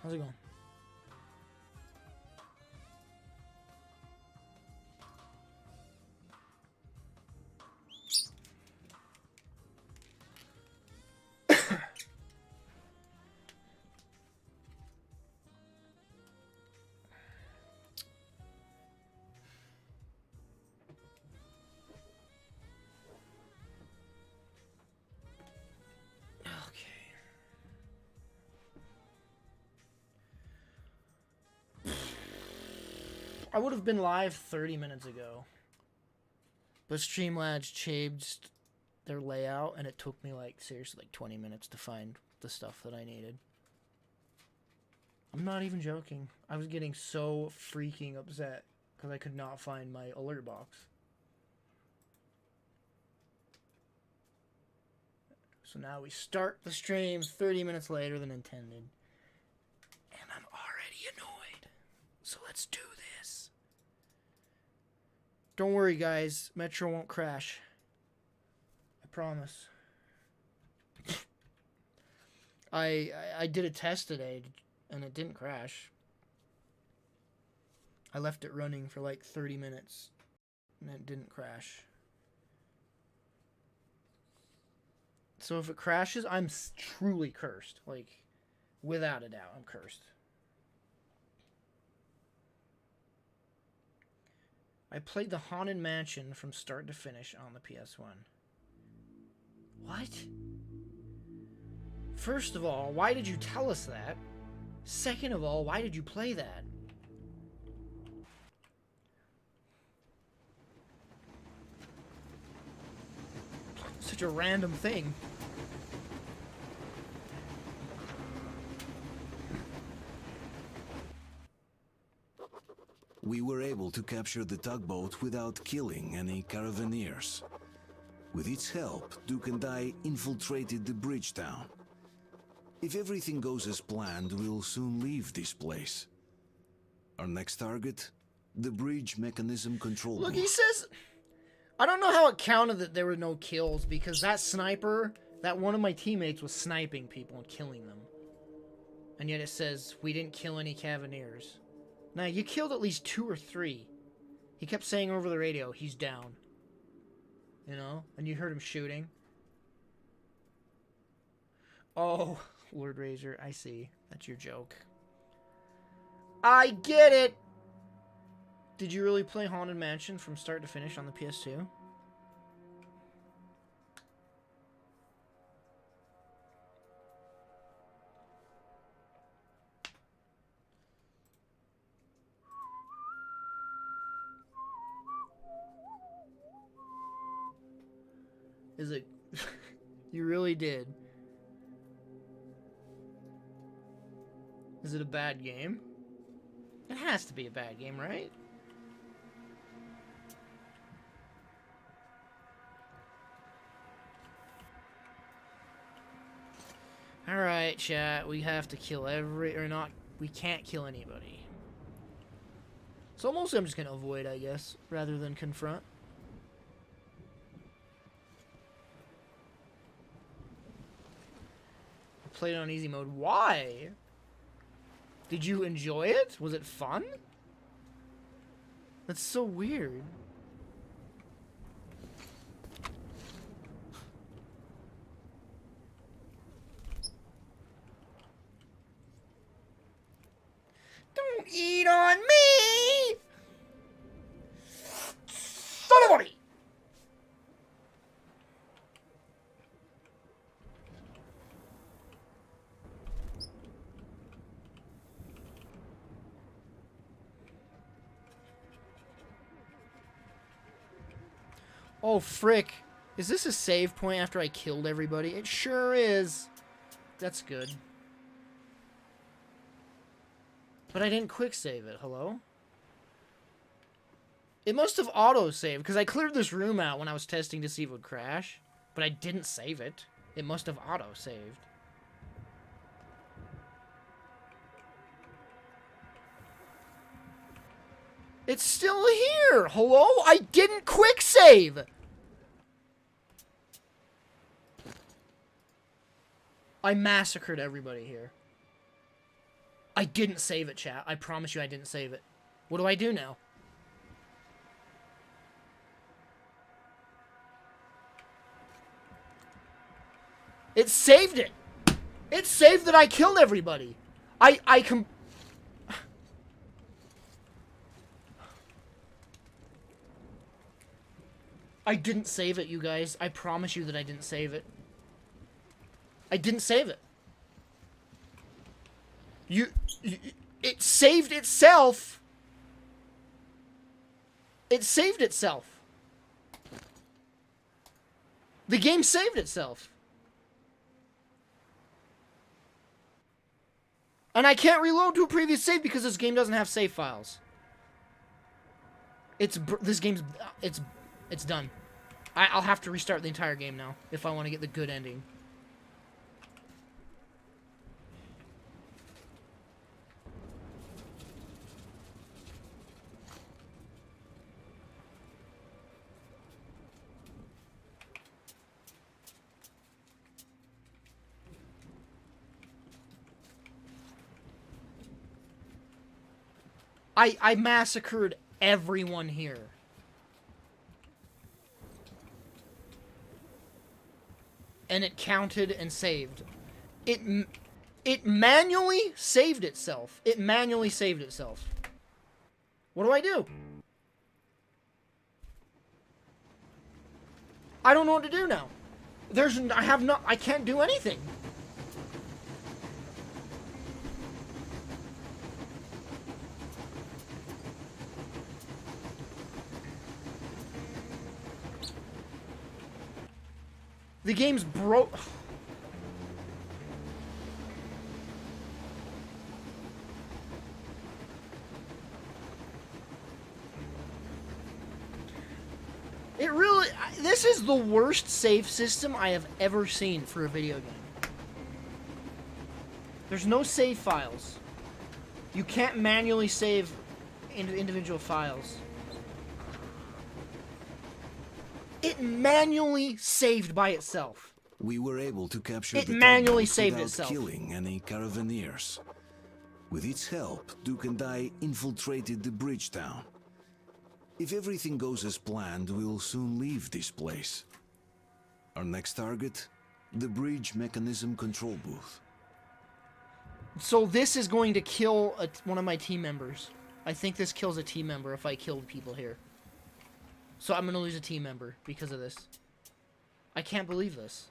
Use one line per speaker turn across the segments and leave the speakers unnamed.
How's it going? I would have been live 30 minutes ago. But Streamlabs changed their layout, and it took me, like, seriously, like 20 minutes to find the stuff that I needed. I'm not even joking. I was getting so freaking upset because I could not find my alert box. So now we start the stream 30 minutes later than intended. And I'm already annoyed. So let's do this. Don't worry, guys. Metro won't crash. I promise. I did a test today, and it didn't crash. I left it running for like 30 minutes, and it didn't crash. So if it crashes, I'm truly cursed. Like, without a doubt, I'm cursed. I played the Haunted Mansion from start to finish on the PS1. What? First of all, why did you tell us that? Second of all, why did you play that? Such a random thing.
We were able to capture the tugboat without killing any caravaneers. With its help, Duke and I infiltrated the bridge town. If everything goes as planned, we'll soon leave this place. Our next target? The bridge mechanism control
Look,
room.
he says... I don't know how it counted that there were no kills, because that sniper, that one of my teammates was sniping people and killing them. And yet it says, we didn't kill any Cavaliers. Now, you killed at least 2 or 3. He kept saying over the radio, he's down. You know? And you heard him shooting. Oh, Lord Razor, I see. That's your joke. I get it! Did you really play Haunted Mansion from start to finish on the PS2? Is it... You really did. Is it a bad game? It has to be a bad game, right? Alright, chat. We have to kill we can't kill anybody. So mostly I'm just gonna avoid, I guess, rather than confront. I played it on easy mode. Why? Did you enjoy it? Was it fun? That's so weird. Don't eat on me! Son of a... Oh, frick. Is this a save point after I killed everybody? It sure is. That's good. But I didn't quick save it. Hello? It must have auto-saved, because I cleared this room out when I was testing to see if it would crash. But I didn't save it. It must have auto-saved. It's still here! Hello? I didn't quick save! I massacred everybody here. I didn't save it, chat. I promise you I didn't save it. What do I do now? It saved it. It saved that I killed everybody. I didn't save it, you guys. I promise you that I didn't save it. I didn't save it. It saved itself. It saved itself. The game saved itself. And I can't reload to a previous save because this game doesn't have save files. This game's it's done. I'll have to restart the entire game now if I want to get the good ending. I massacred everyone here. And it counted and saved. It manually saved itself. It manually saved itself. What do I do? I don't know what to do now. I can't do anything. The game's broke. It really... This is the worst save system I have ever seen for a video game. There's no save files. You can't manually save individual files. It manually saved by itself.
We were able to capture
it
the
manually
tugboat
saved
without
itself.
killing any Caravaneers. With its help, Duke and I infiltrated the bridge town. If everything goes as planned, we'll soon leave this place. Our next target? The bridge mechanism control booth.
So this is going to kill one of my team members. I think this kills a team member if I killed people here. So I'm going to lose a team member because of this. I can't believe this.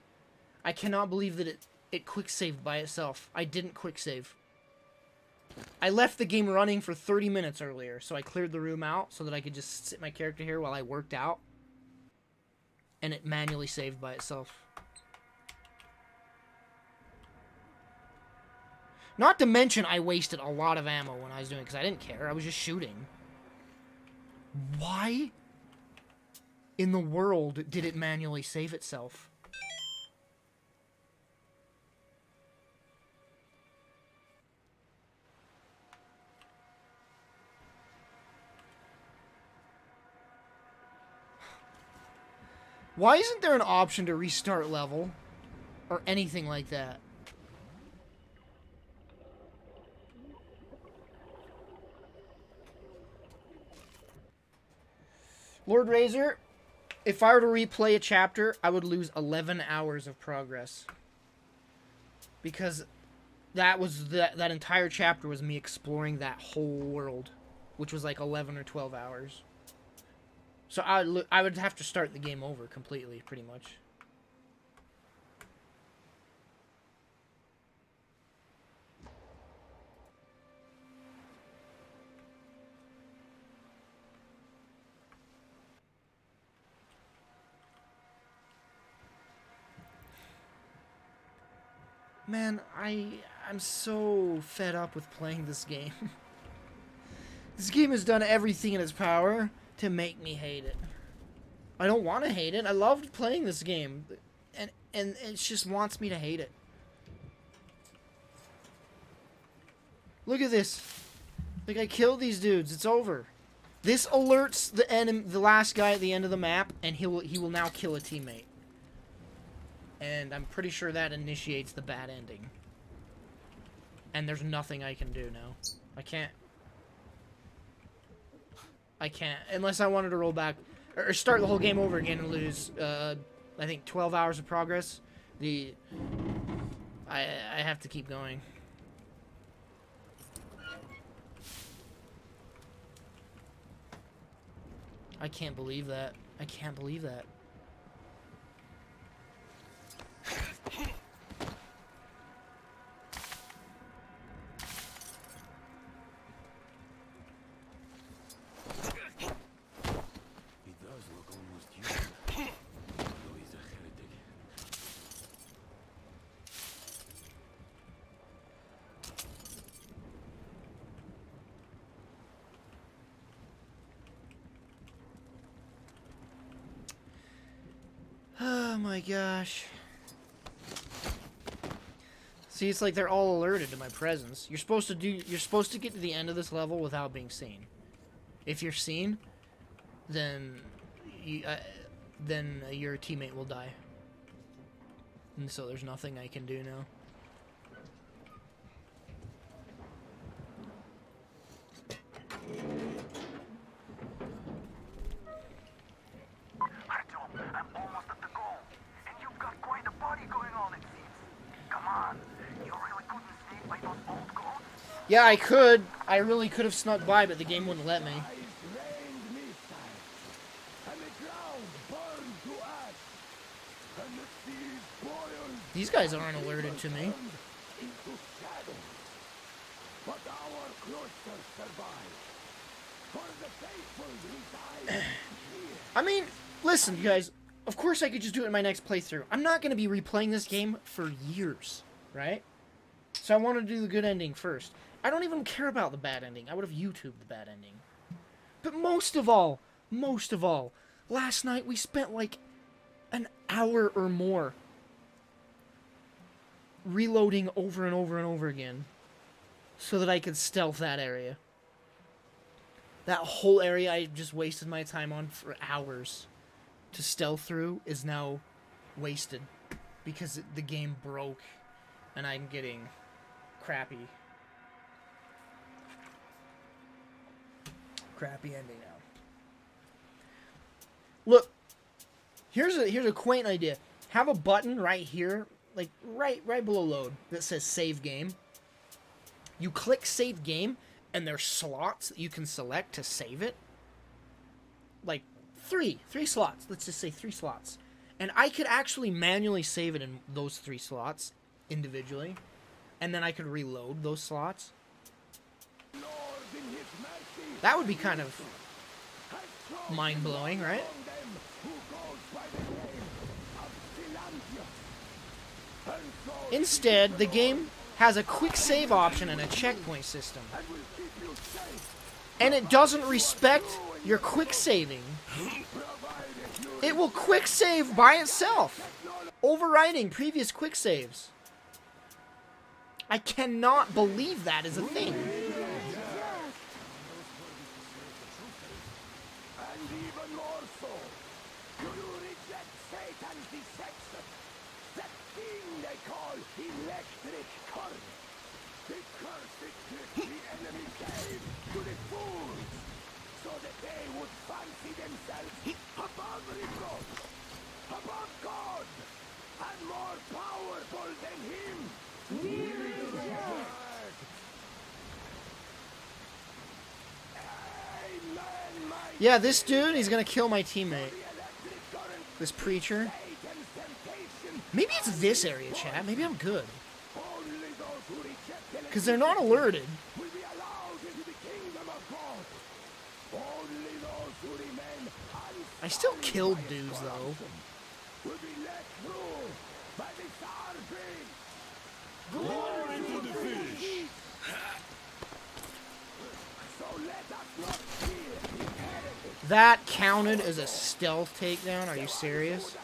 I cannot believe that it quick saved by itself. I didn't quick save. I left the game running for 30 minutes earlier, so I cleared the room out so that I could just sit my character here while I worked out. And it manually saved by itself. Not to mention I wasted a lot of ammo when I was doing it because I didn't care. I was just shooting. Why in the world did it manually save itself? Why isn't there an option to restart level? Or anything like that? Lord Razor, if I were to replay a chapter, I would lose 11 hours of progress. Because that entire chapter was me exploring that whole world, which was like 11 or 12 hours. So I would have to start the game over completely, pretty much. Man, I'm so fed up with playing this game. This game has done everything in its power to make me hate it. I don't want to hate it. I loved playing this game. And it just wants me to hate it. Look at this. Like, I killed these dudes. It's over. This alerts the last guy at the end of the map, and he will now kill a teammate. And I'm pretty sure that initiates the bad ending. And there's nothing I can do now. I can't. Unless I wanted to roll back. Or start the whole game over again and lose, I think, 12 hours of progress. I have to keep going. I can't believe that. I can't believe that. Oh my gosh. See, it's like they're all alerted to my presence. You're supposed to get to the end of this level without being seen. If you're seen, then your teammate will die. And so there's nothing I can do now. Yeah, I could. I really could have snuck by, but the game wouldn't let me. These guys aren't alerted to me. I mean, listen, you guys. Of course I could just do it in my next playthrough. I'm not going to be replaying this game for years, right? So I want to do the good ending first. I don't even care about the bad ending. I would have YouTubed the bad ending. But most of all, last night we spent like an hour or more reloading over and over and over again so that I could stealth that area. That whole area I just wasted my time on for hours to stealth through is now wasted because the game broke and I'm getting crappy ending now. Look, here's a quaint idea. Have a button right here, like right below load, that says save game. You click save game, and there's slots that you can select to save it. Like three slots. Let's just say 3 slots, and I could actually manually save it in those 3 slots individually, and then I could reload those slots. That would be kind of mind-blowing, right? Instead, the game has a quick save option and a checkpoint system. And it doesn't respect your quick saving. It will quick save by itself, overriding previous quick saves. I cannot believe that is a thing. Yeah, this dude, he's gonna kill my teammate. This preacher. Maybe it's this area, chat. Maybe I'm good. Because they're not alerted. I still killed dudes, though.
Glory to the fish!
That counted as a stealth takedown? Are you serious?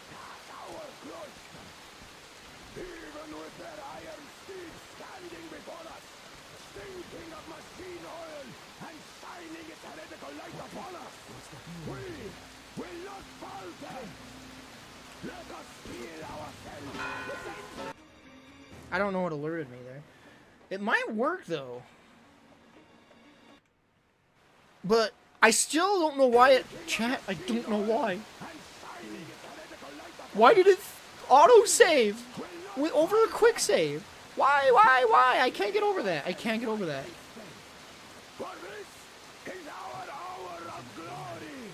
I don't know what alerted me there. It might work, though. But I still don't know why it... Chat, I don't know why. Why did it auto-save over a quick save? Why? I can't get over that. I can't get over that.
For this is our hour of glory.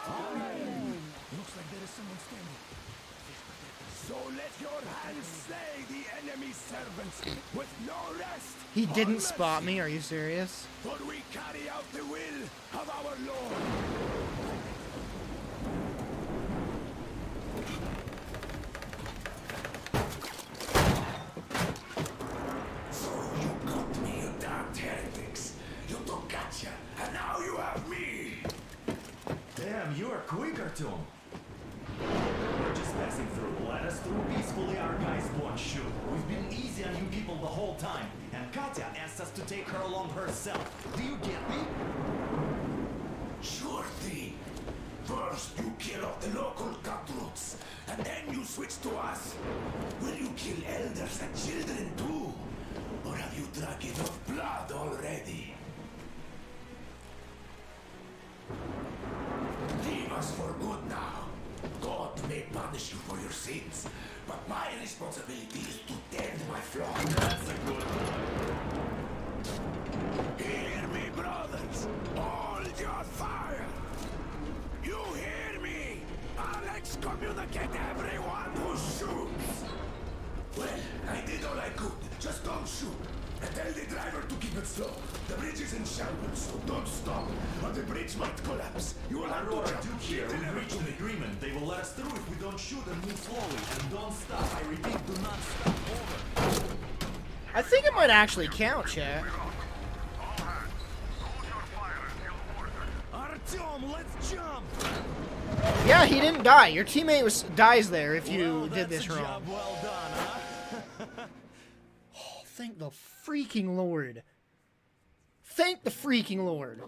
Amen.
Looks like there is someone standing.
So let your hands slay the enemy's servants with no rest.
He
or
didn't
mercy,
spot me. Are you serious?
For we carry out the will of our Lord. So you got me, you damned heretics. You took gotcha, and now you have me.
Damn, you are quick, Artyom. We're just passing through. Let us through peacefully. Our guys won't shoot. We've been easy on you people the whole time. And Katya asked us to take her along herself. Do you get me?
Sure thing. First you kill off the local cutthroats, and then you switch to us. Will you kill elders and children too? Or have you drunk enough blood already? Leave us for good now. God may punish you for your sins, but my responsibility is to tend my flock.
That's a good one.
Hear me, brothers! Hold your fire! You hear me? I'll excommunicate everyone who shoots! Well, I did all I could. Just don't shoot. And tell the driver to keep it slow. The bridge is in shambles, so don't stop, or the bridge might collapse. You will have
Aurora,
to jump.
Duke here. We've reached an agreement. They will let us through if we don't shoot and move slowly. And don't stop. I repeat, do not stop. Over.
I think it might actually count, chat.
Artyom, let's jump!
Yeah, he didn't die. Your teammate dies there if you did this
that's a
wrong.
job well done, huh?
Oh, thank the freaking Lord. Thank the freaking Lord.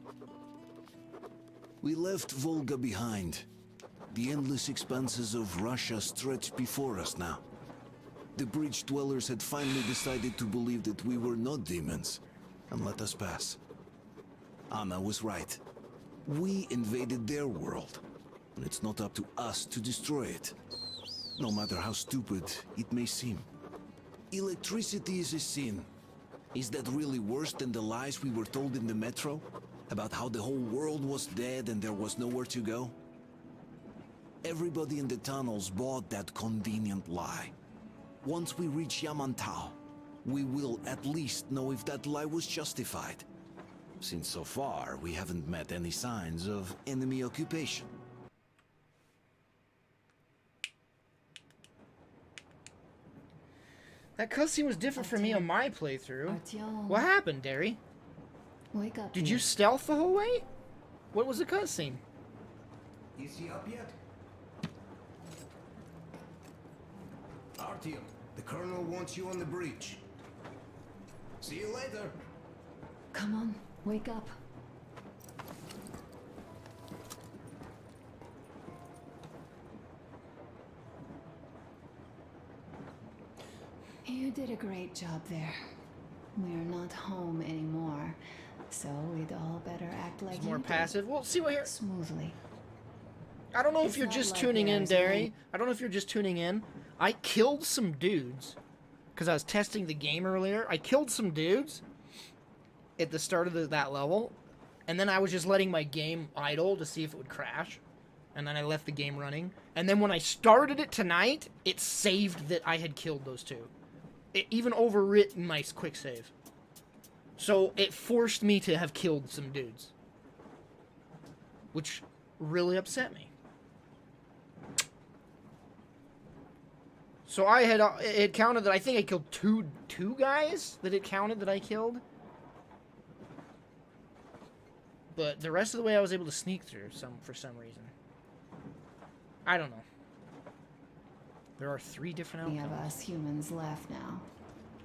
We left Volga behind. The endless expanses of Russia stretch before us now. The bridge dwellers had finally decided to believe that we were not demons and let us pass. Anna was right. We invaded their world, and it's not up to us to destroy it, no matter how stupid it may seem. Electricity is a sin. Is that really worse than the lies we were told in the metro? About how the whole world was dead and there was nowhere to go? Everybody in the tunnels bought that convenient lie. Once we reach Yamantau, we will at least know if that lie was justified. Since so far, we haven't met any signs of enemy occupation.
That cutscene was different for me on my playthrough.
Artyom,
What happened, Derry?
wake up.
Did you stealth the whole way? What was the cutscene?
Is he up yet? Artyom, the colonel wants you on the breach. See you later.
Come on, wake up. You did a great job there. We're not home anymore, so we'd all better act like
It's more
you did.
passive. Well, see what here.
Smoothly.
I don't know if
It's
you're
not
just
like
tuning in,
there's
Derry.
any-
I don't know if you're just tuning in. I killed some dudes because I was testing the game earlier. I killed some dudes at the start of that level, and then I was just letting my game idle to see if it would crash, and then I left the game running. And then when I started it tonight, it saved that I had killed those two. It even overwritten my quick save. So it forced me to have killed some dudes, which really upset me. So I had it counted that I think I killed two guys that it counted that I killed. But the rest of the way I was able to sneak through for some reason. I don't know. There are 3 different
We
outcomes.
have us humans left now.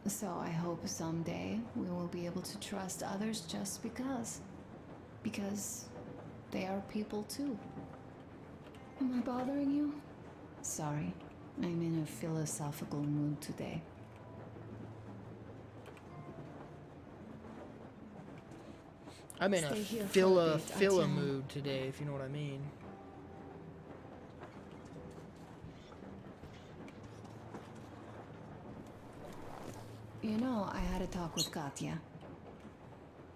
So I hope someday we will be able to trust others just because. Because they are people too. Am I bothering you? Sorry, I'm in a philosophical mood today.
I'm in a
Stay here for a bit,
filla
Artyom.
mood today, if you know what I mean.
You know, I had a talk with Katya.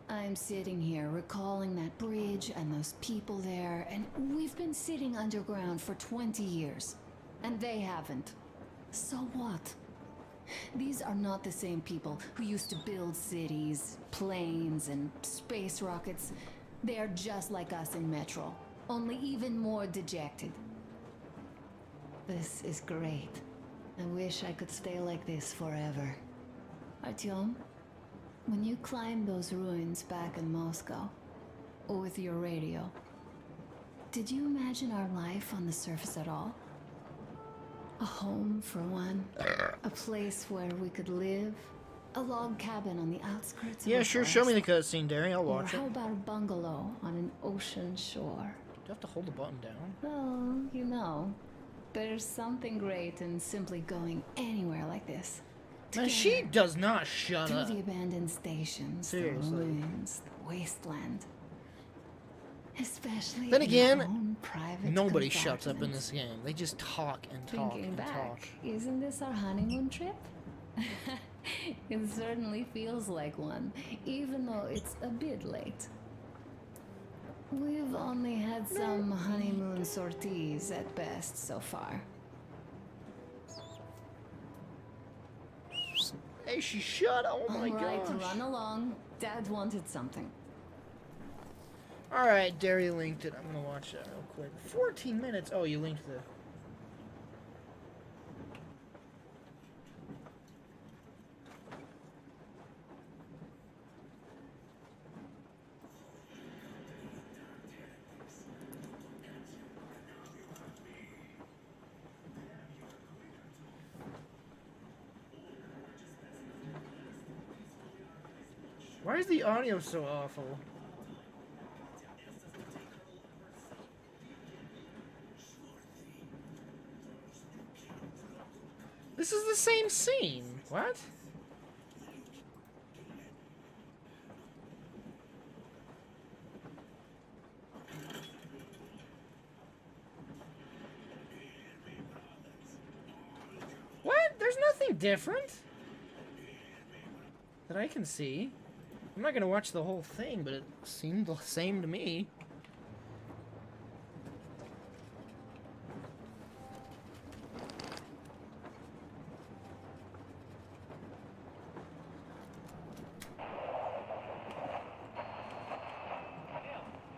I'm sitting here recalling that bridge and those people there, and we've been sitting underground for 20 years, and they haven't. So what? These are not the same people who used to build cities, planes, and space rockets. They are just like us in Metro, only even more dejected. This is great. I wish I could stay like this forever. Artyom, when you climbed those ruins back in Moscow, with your radio, did you imagine our life on the surface at all? A home, for one. A place where we could live. A log cabin on the outskirts of
Yeah,
a
sure. Show me the
forest.
cutscene, Derry. I'll
Or
watch it.
how about a bungalow on an ocean shore?
Do you have to hold the button down?
Well, you know, there's something great in simply going anywhere like this.
Man, she
Together.
does not shut
Through
up.
the abandoned stations,
Seriously.
the ruins, the wasteland. Especially
Then
in
again,
our own private
Nobody shuts up in
compartments.
this game. They just talk and talk
Thinking
and
back,
talk.
isn't this our honeymoon trip? It certainly feels like one, even though it's a bit late. We've only had some honeymoon sorties at best so far.
Hey, she shut up. Oh my
All right,
gosh.
run along. Dad wanted something.
Alright, Derry linked it. I'm gonna watch that real quick. 14 minutes. Oh, you linked the. Why is the audio so awful? This is the same scene. What? What? There's nothing different that I can see. I'm not gonna watch the whole thing, but it seemed the same to me.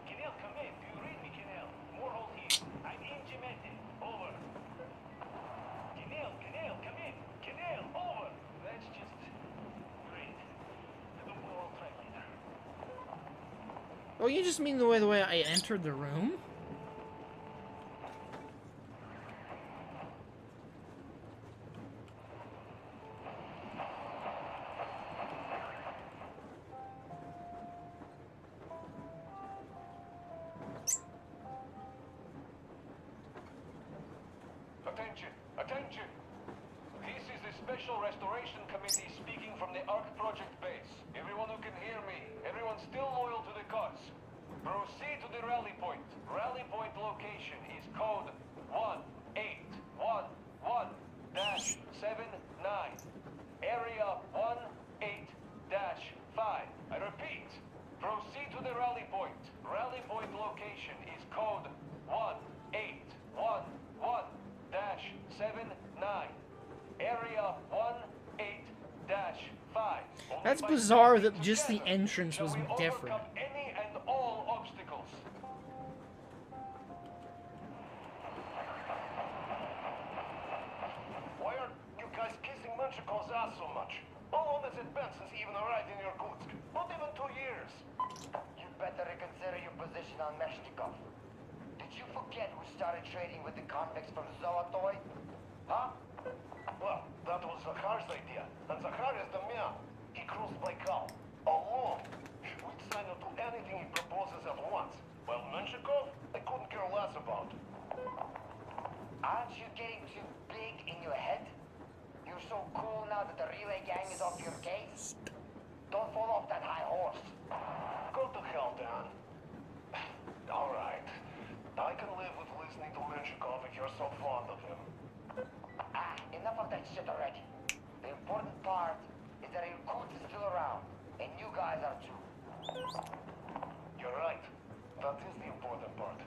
Kenel, come in. Do you read me, Kenel? Morhol here. I'm in Gemete. Over. Kenel, come in. Kenel, over. That's just great. We'll try later.
Oh, you just mean the way I entered the room?
Attention, attention. This is the Special Restoration Committee speaking from the ARC Project base. Everyone who can hear me, everyone still loyal to the cause. Proceed to the rally point. Rally point location is code 1811-79. Area 18-5. I repeat, proceed to the rally point. Rally point location is code 1811-79. Area 18-5.
That's bizarre that just the entrance was different.
Any and all obstacles. Why are you guys kissing Menchikov's ass so much? How long has it been since he even arrived in Irkutsk? Not even 2 years.
You better reconsider your position on Meshnikov. Did you forget who started trading with the convicts from Zolotoy?
Huh? Well, that was Zakhar's idea. And Zakhar is the man. He cruised Baikal. Alone. We'd sign up to anything he proposes at once. While Menshikov, I couldn't care less about.
Aren't you getting too big in your head? You're so cool now that the relay gang is off your case? Don't fall off that high horse.
Go to hell, Dan. Alright. I can live with listening to Menshikov if you're so fond of him.
Enough of that shit already. The important part is that Irkut is still around, and you guys are too.
You're right. That is the important part.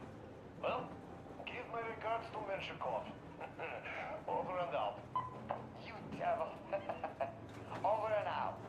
Well, give my regards to Menshikov. Over and out.
You devil. Over and out.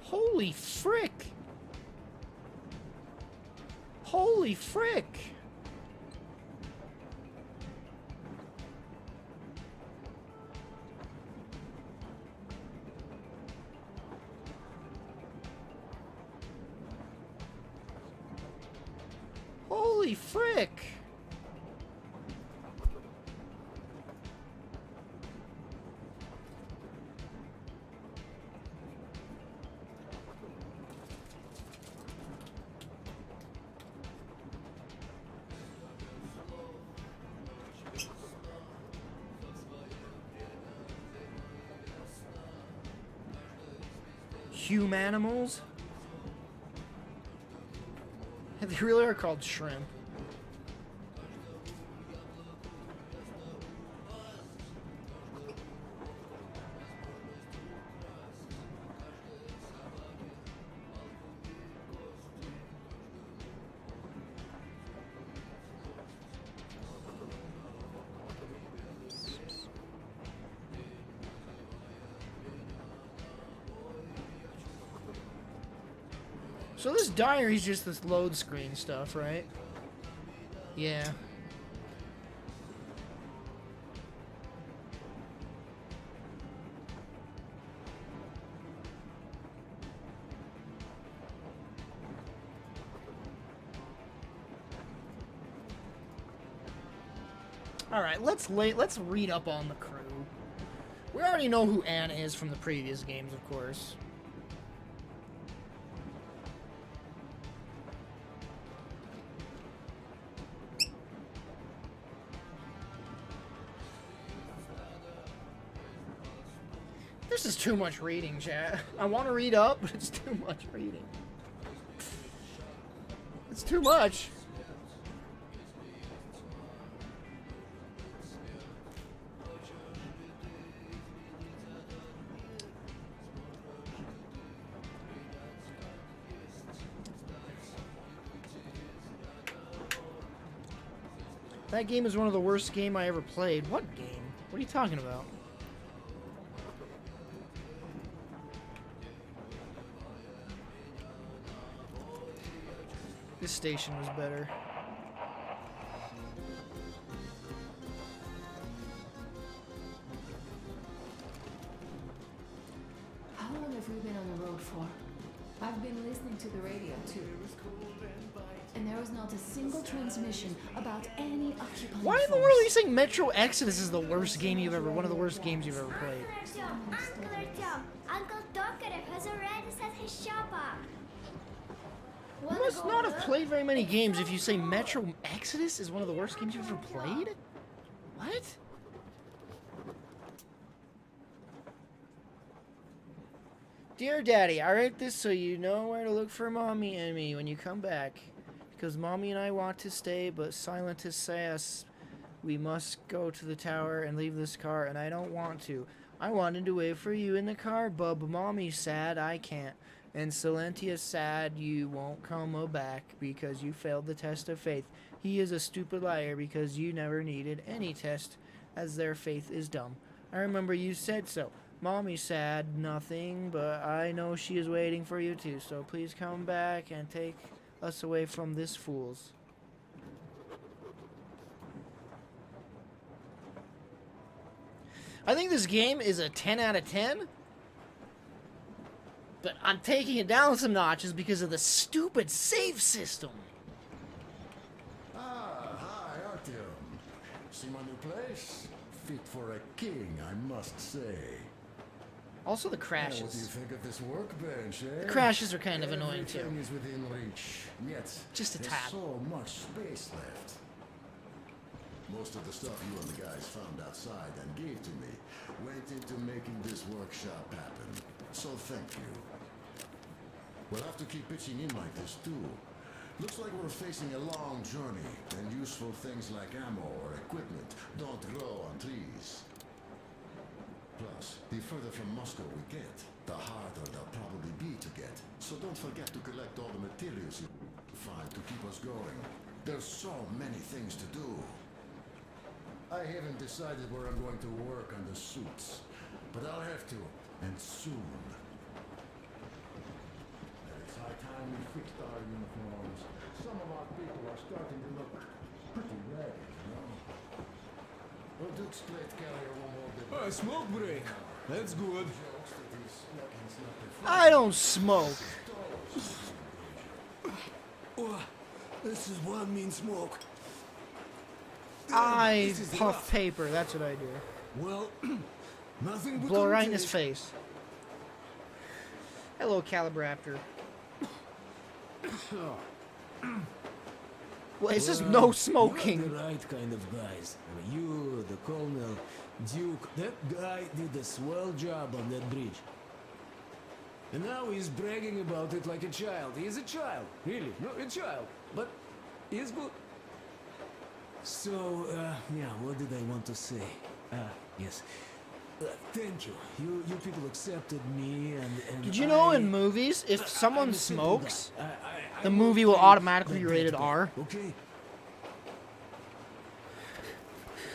Holy frick! Holy frick! Holy frick! Humanimals? They really are called shrimp. So this diary's just this load screen stuff, right? Yeah. All right, let's read up on the crew. We already know who Anna is from the previous games, of course. This is too much reading, chat. I want to read up, but it's too much reading. It's too much. That game is one of the worst games I ever played. What game? What are you talking about? This station was better.
How long have we been on the road for? I've been listening to the radio too. And there was not a single transmission about any occupying
Why in the world are you saying Metro Exodus is the worst game you've ever, one of the worst games you've ever played?
Uncle Artyom, Uncle Tokarev has already set his shop up.
You must not have played very many games if you say Metro Exodus is one of the worst games you've ever played? What? Dear Daddy, I write this so you know where to look for Mommy and me when you come back. Because Mommy and I want to stay, but scientists say us we must go to the tower and leave this car, and I don't want to. I wanted to wait for you in the car, but Mommy's sad I can't. And Silentia's sad you won't come back because you failed the test of faith. He is a stupid liar because you never needed any test, as their faith is dumb. I remember you said so. Mommy's sad, nothing, but I know she is waiting for you too, so please come back and take us away from this fools. I think this game is a 10 out of 10. But I'm taking it down some notches because of the stupid save system.
Ah, hi, Artyom. See my new place? Fit for a king, I must say.
Also the
What do you
crashes.
think of this workbench, eh?
The crashes are kind of annoying too.
Everything is within reach, yet
Just a
there's
tad.
so much space left. Most of the stuff you and the guys found outside and gave to me went into making this workshop happen. So thank you. We'll have to keep pitching in like this too. Looks like we're facing a long journey, and useful things like ammo or equipment don't grow on trees. Plus, the further from Moscow we get, the harder they'll probably be to get. So don't forget to collect all the materials you find to keep us going. There's so many things to do. I haven't decided where I'm going to work on the suits, but I'll have to, and soon. It's high time we fixed our uniforms. Some of our people are starting to look pretty ragged, you know? Well, Duke's plate carrier won't hold it.
A smoke break. That's good.
Jokes that these smockings not their
I don't smoke.
Oh, this is one mean smoke.
I puff paper. That's what I do.
Well, nothing we
Blow
couldn't
right in his
take.
face. Hello, Calibraptor. Well, it's just no
You're
smoking.
the right kind of guys. You, the Colonel, Duke, that guy did a swell job on that bridge. And now he's bragging about it like a child. He's a child, really, no, a child. But he's good. So, yeah, what did I want to say? Yes. Thank you. You people accepted me and
Did you know
I-
in movies, if someone
I'm a simple guy.
smokes,
I
the
will
movie will
pay
automatically be
the
rated
debt
R?
back, okay?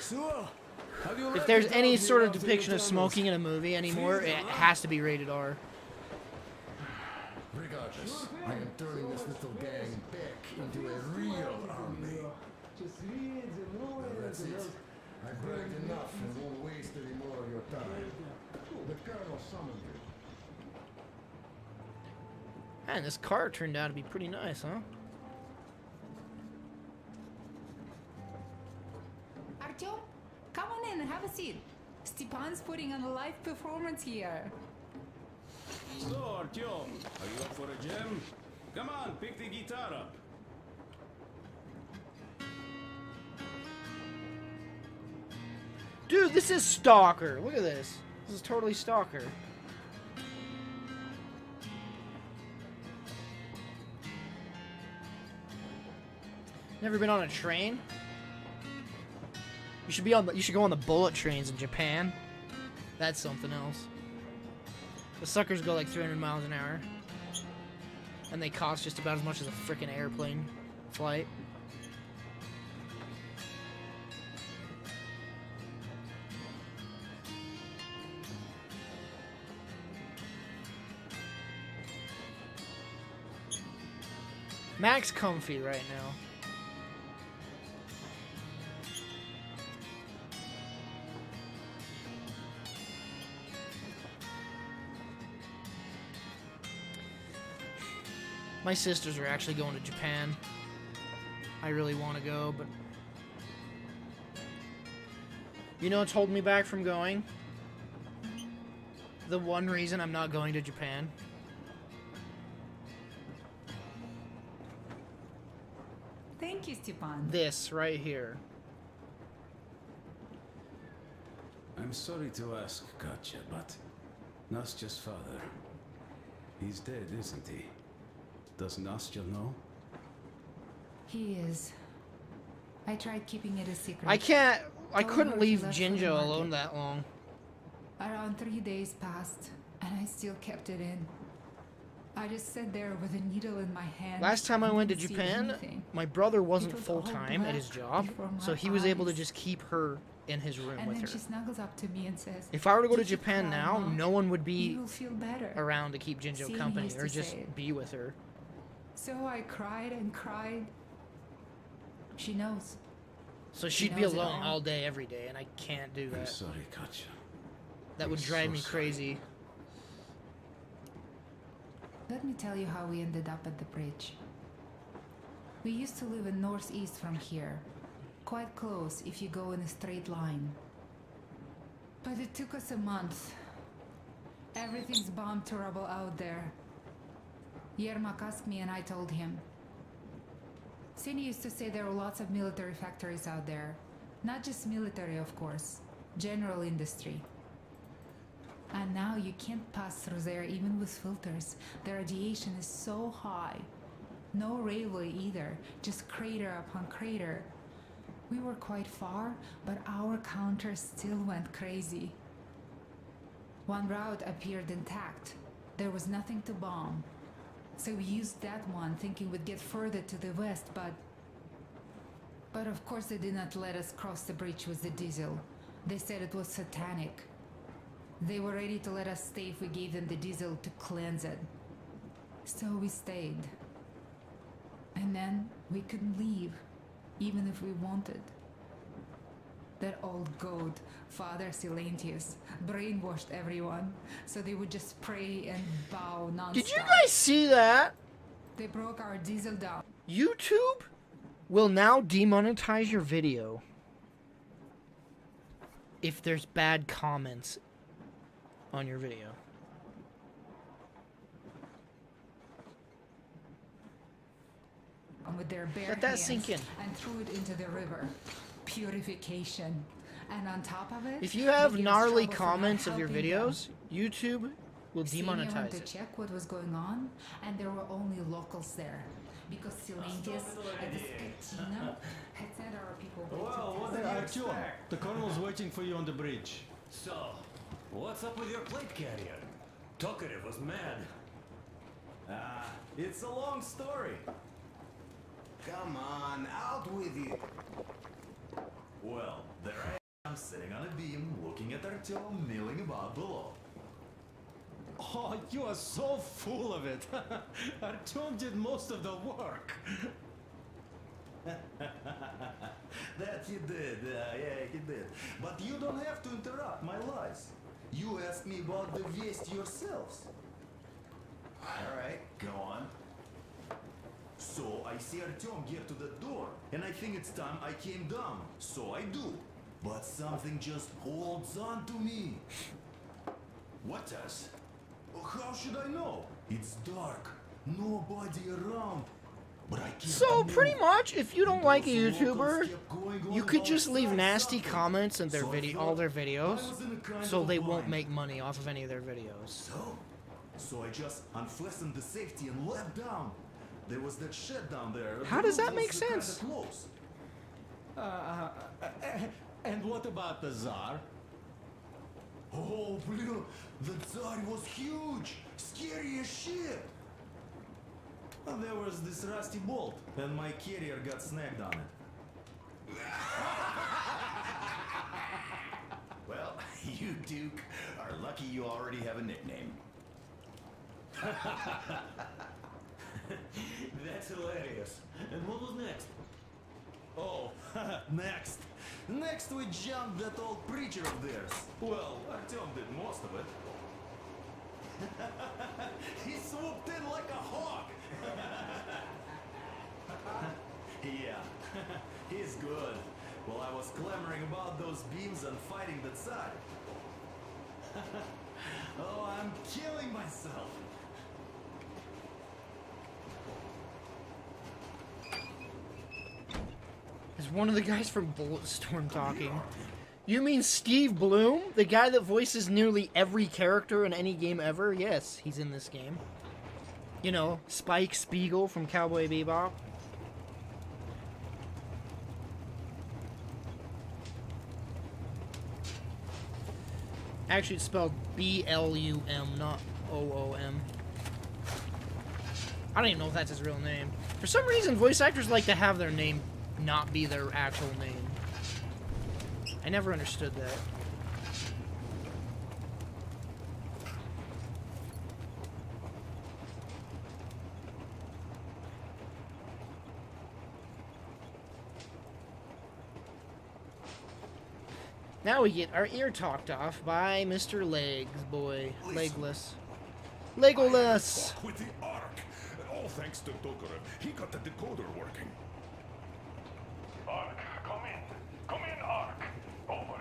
So, how do you
If
like
there's
it
any
out
sort
here
of
out in the
depiction of
tunnels?
smoking in a movie anymore, it has to be rated R.
Regardless, I am turning this little gang back into a real army. Well, that's it. I bragged enough and won't waste any more of your time. The colonel summoned you.
Man, this car turned out to be pretty nice, huh?
Artyom, come on in and have a seat. Stepan's putting on a live performance here.
So, Artyom, are you up for a jam? Come on, pick the guitar up.
Dude, this is Stalker. Look at this. This is totally Stalker. Never been on a train? You should be on. You should go on the bullet trains in Japan. That's something else. The suckers go like 300 miles an hour, and they cost just about as much as a freaking airplane flight. Max comfy right now. My sisters are actually going to Japan. I really want to go, but you know what's holding me back from going? The one reason I'm not going to Japan.
Thank you, Stepan.
This right here.
I'm sorry to ask, Katya, but Nastya's father, he's dead, isn't he? Does Nastya know?
He is. I tried keeping it a secret.
I can't. I
Told her
couldn't
to
leave
left for the
Jinjo
market.
alone that long.
Around 3 days passed, and I still kept it in. I just sat there with a needle in my hand.
Last time I
and
went to
didn't see
Japan,
anything.
my brother wasn't
It was
full
all
time at his
black
job,
before
so
my
he was able to
eyes.
just keep her in his room
And
with
then
her.
she snuggles up to me and says,
If I were to go to
"Did you
Japan
cry,
now,
Mom?
no one would
You
be
will feel better."
around to keep Jinjo
Celine
company
used
or
to
just
say it.
be with her.
So I cried and cried. She knows.
So
She
she'd be
knows it
alone
all.
all day, every day, and I can't do
I'm
that.
sorry, Katya.
That would
I'm
drive
so
me
sorry.
crazy.
Let me tell you how we ended up at the bridge. We used to live in northeast from here, quite close if you go in a straight line. But it took us a month. Everything's bomb terrible out there. Yermak asked me and I told him. Cindy used to say there were lots of military factories out there. Not just military, of course. General industry. And now you can't pass through there even with filters. The radiation is so high. No railway either, just crater upon crater. We were quite far, but our counter still went crazy. One route appeared intact. There was nothing to bomb. So we used that one, thinking we'd get further to the west, but of course they did not let us cross the bridge with the diesel. They said it was satanic. They were ready to let us stay if we gave them the diesel to cleanse it. So we stayed. And then we couldn't leave, even if we wanted. That old goat, Father Silentius, brainwashed everyone, so they would just pray and bow nonstop.
Did you guys see that?
They broke our diesel down.
YouTube will now demonetize your video if there's bad comments on your video.
With their bare
Let that
hands
sink in.
and threw it into the river. Purification. And on top of it,
If you have
they gave us
gnarly
trouble for not
comments of your
helping
videos, YouTube will
Senior went
demonetize
to
it.
check what was going on, and there were only locals there. Because Silentius at the Skatina had sent our people back
Well,
to
what
test
did you
them.
expect? The colonel's waiting for you on the bridge.
So, what's up with your plate carrier? Tokarev was mad.
It's a long story.
Come on, out with you.
Well, there I am sitting on a beam looking at Artyom milling about below. Oh, you are so full of it. Artyom did most of the work. That he did, yeah, he did. But you don't have to interrupt my lies. You asked me about the Vest yourselves. Alright, go on. So I see Artyom get to the door, and I think it's time I came down. So I do. But something just holds on to me. What does? How should I know? It's dark. Nobody around. But I can't
So
move.
pretty much, if you don't like a
Those locals
YouTuber,
kept going on
you could
about
just leave
something.
nasty comments in their
So I
video,
thought
all their
I
videos,
was in a kind
so
of
they
bind.
won't make money off of any of their videos.
So I just unfastened the safety and leapt down. There was that shed down there.
How
The
does
roof
that
was
make
kinda
sense?
close. And what about the Tsar? Oh, blue! The Tsar was huge! Scary as shit! Well, there was this rusty bolt, and my carrier got snagged on it.
Well, you, Duke, are lucky you already have a nickname.
That's hilarious. And what was next?
Oh, next! Next we jumped that old preacher of theirs. Well, Artyom did most of it. He swooped in like a hawk! Yeah, he's good. While I was clamoring about those beams and fighting the Tsar. Oh, I'm killing myself.
Is one of the guys from Bulletstorm talking? You mean Steve Bloom? The guy that voices nearly every character in any game ever? Yes, he's in this game. You know, Spike Spiegel from Cowboy Bebop. Actually, it's spelled B-L-U-M, not O-O-M. I don't even know if that's his real name. For some reason, voice actors like to have their name not be their actual name. I never understood that. Now we get our ear talked off by Mr. Legs Boy. Legless. Legolas!
Talk with the Ark. All thanks to Tokarev. He got the decoder working.
Ark, come in. Come in, Ark. Over.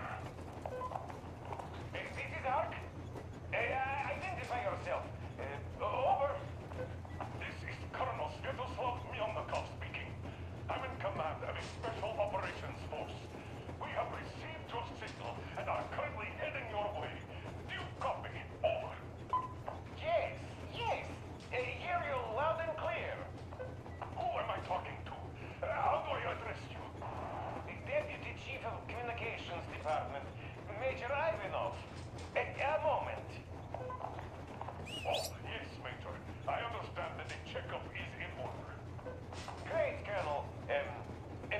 This is Ark. Identify yourself. Over. This is Colonel Svetoslav Mylnikov speaking. I'm in command of a special operations force. We have received your signal and are currently heading your way. Do you copy? Over. Yes, yes. Hear you loud and clear. Who am I talking to? How do I address you? The Deputy Chief of Communications Department, Major Ivanov. A moment. Oh, yes, Major. I understand that the checkup is in order. Great, Colonel.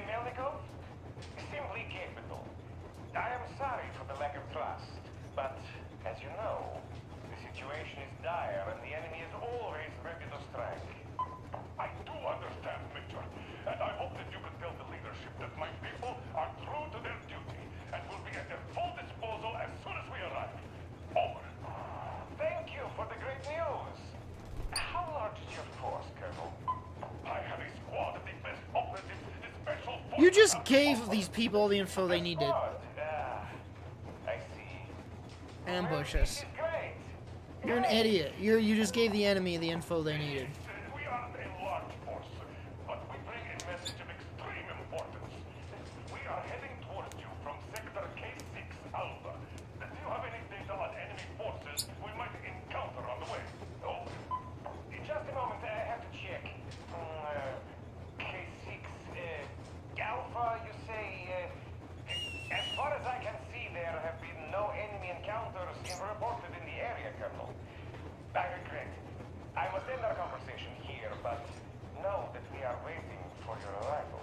Melnikov? Simply capital. I am sorry for the lack of trust, but as you know, the situation is dire and the enemy is always ready to strike. I do understand, Major, and I hope that you can tell the leadership that my people are true to their duty and will be at their full disposal as soon as we arrive. Over. Thank you for the great news. How large is your force, Colonel? I have a squad of the best operatives, the special forces.
You just gave these people all the info they needed.
I see.
Ambush us.
This is great.
You're an idiot. You just gave the enemy the info they needed.
We aren't a large force, but we bring a message of extreme importance. We are heading towards you from Sector K6 Alpha. Do you have any data on enemy forces we might encounter on the way? Oh, in just a moment, I have to check. K6 Alpha, you say? As far as I can see, there have been no enemy encounters reported in the area, Colonel. I regret. I must end our conversation here, but know that we are waiting for your arrival.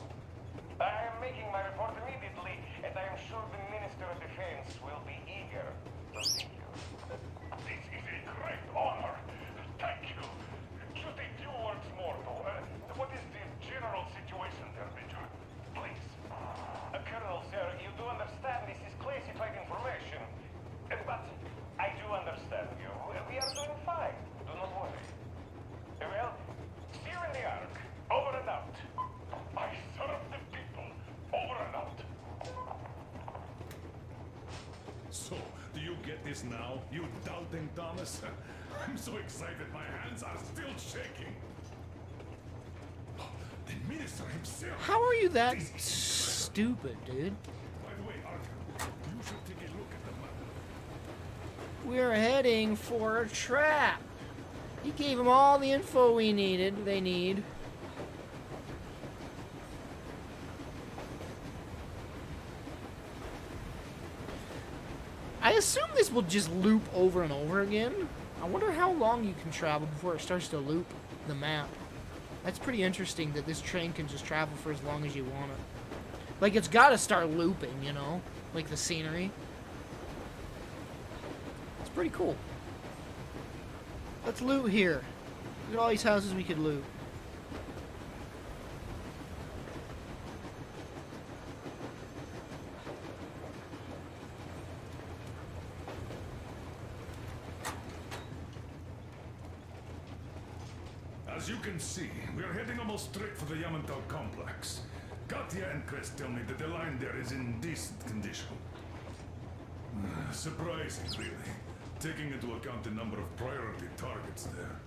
I am making my report immediately, and I am sure the Minister of Defense will be eager to see you. This is a great honor. Thank you. Just a few words more, though. What is the general situation there, Major? Please. Colonel, sir, you do understand this is classified information. But I do understand you. We are doing fine. Do not worry. Well, see you in the Ark. Over and out. I serve the people. Over and out.
So, do you get this now, you doubting Thomas? I'm so excited my hands are still shaking. The minister himself.
How are you that stupid, dude?
By the way, Arthur, you should take a look at the map.
We're heading for a trap. He gave him all the info we needed. They need. I assume this will just loop over and over again. I wonder how long you can travel before it starts to loop the map. That's pretty interesting that this train can just travel for as long as you want it. Like, it's gotta start looping, you know? Like the scenery. It's pretty cool. Let's loot here. Look at all these houses we could loot.
As you can see, we are heading almost straight for the Yamantau complex. Katya and Crest tell me that the line there is in decent condition. Surprising, really, taking into account the number of priority targets there.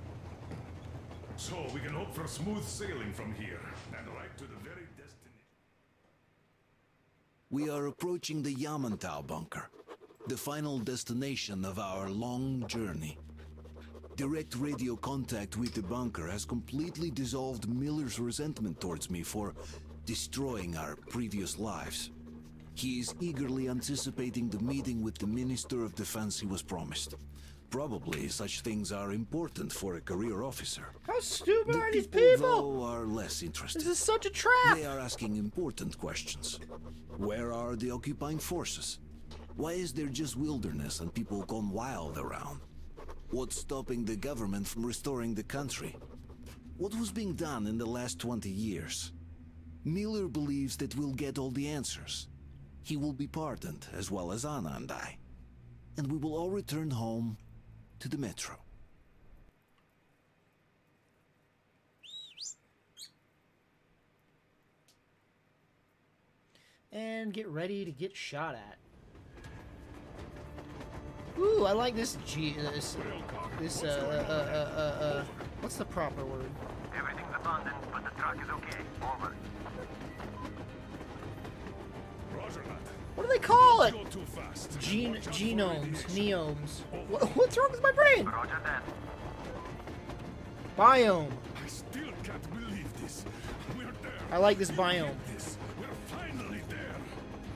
So we can hope for smooth sailing from here, and right to the very destination.
We are approaching the Yamantau bunker, the final destination of our long journey. Direct radio contact with the bunker has completely dissolved Miller's resentment towards me for destroying our previous lives. He is eagerly anticipating the meeting with the Minister of Defense he was promised. Probably such things are important for a career officer.
How stupid are these
people?
people?
Though, are less interested.
This is such a trap.
They are asking important questions. Where are the occupying forces? Why is there just wilderness and people gone wild around? What's stopping the government from restoring the country? What was being done in the last 20 years? Miller believes that we'll get all the answers. he will be pardoned, as well as Anna and I. And we will all return home to the metro.
And get ready to get shot at. Ooh, I like this what's the proper word?
Everything's abandoned, but the truck is okay. Over.
Roger that.
What do they call it?
Go too fast.
Genomes, neomes. What's wrong with my brain?
Roger that.
Biome.
I still can't believe this. We're there.
I like this biome.
This. We're finally there.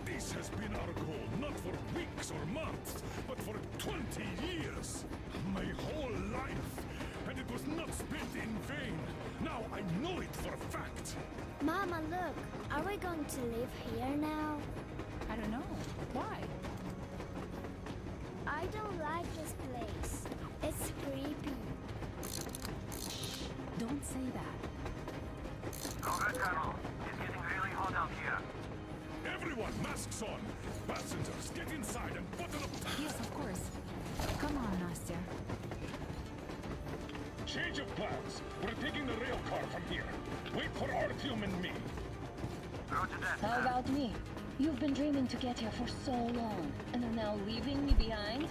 This has been our goal, not for weeks or months, but for 20 years. My whole life. And it was not spent in vain. Now I know it for a fact.
Mama, look. Are we going to live here now?
I don't know. Why?
I don't like this place. It's creepy.
Don't say that.
Over, Colonel. It's getting really hot out here.
Everyone, masks on. Passengers, get inside and button up.
Yes, of course. Come on, Nastya.
Change of plans. We're taking the rail car from here. Wait for Artyom and me.
Roger that.
How about me? You've been dreaming to get here for so long, and are now leaving me behind?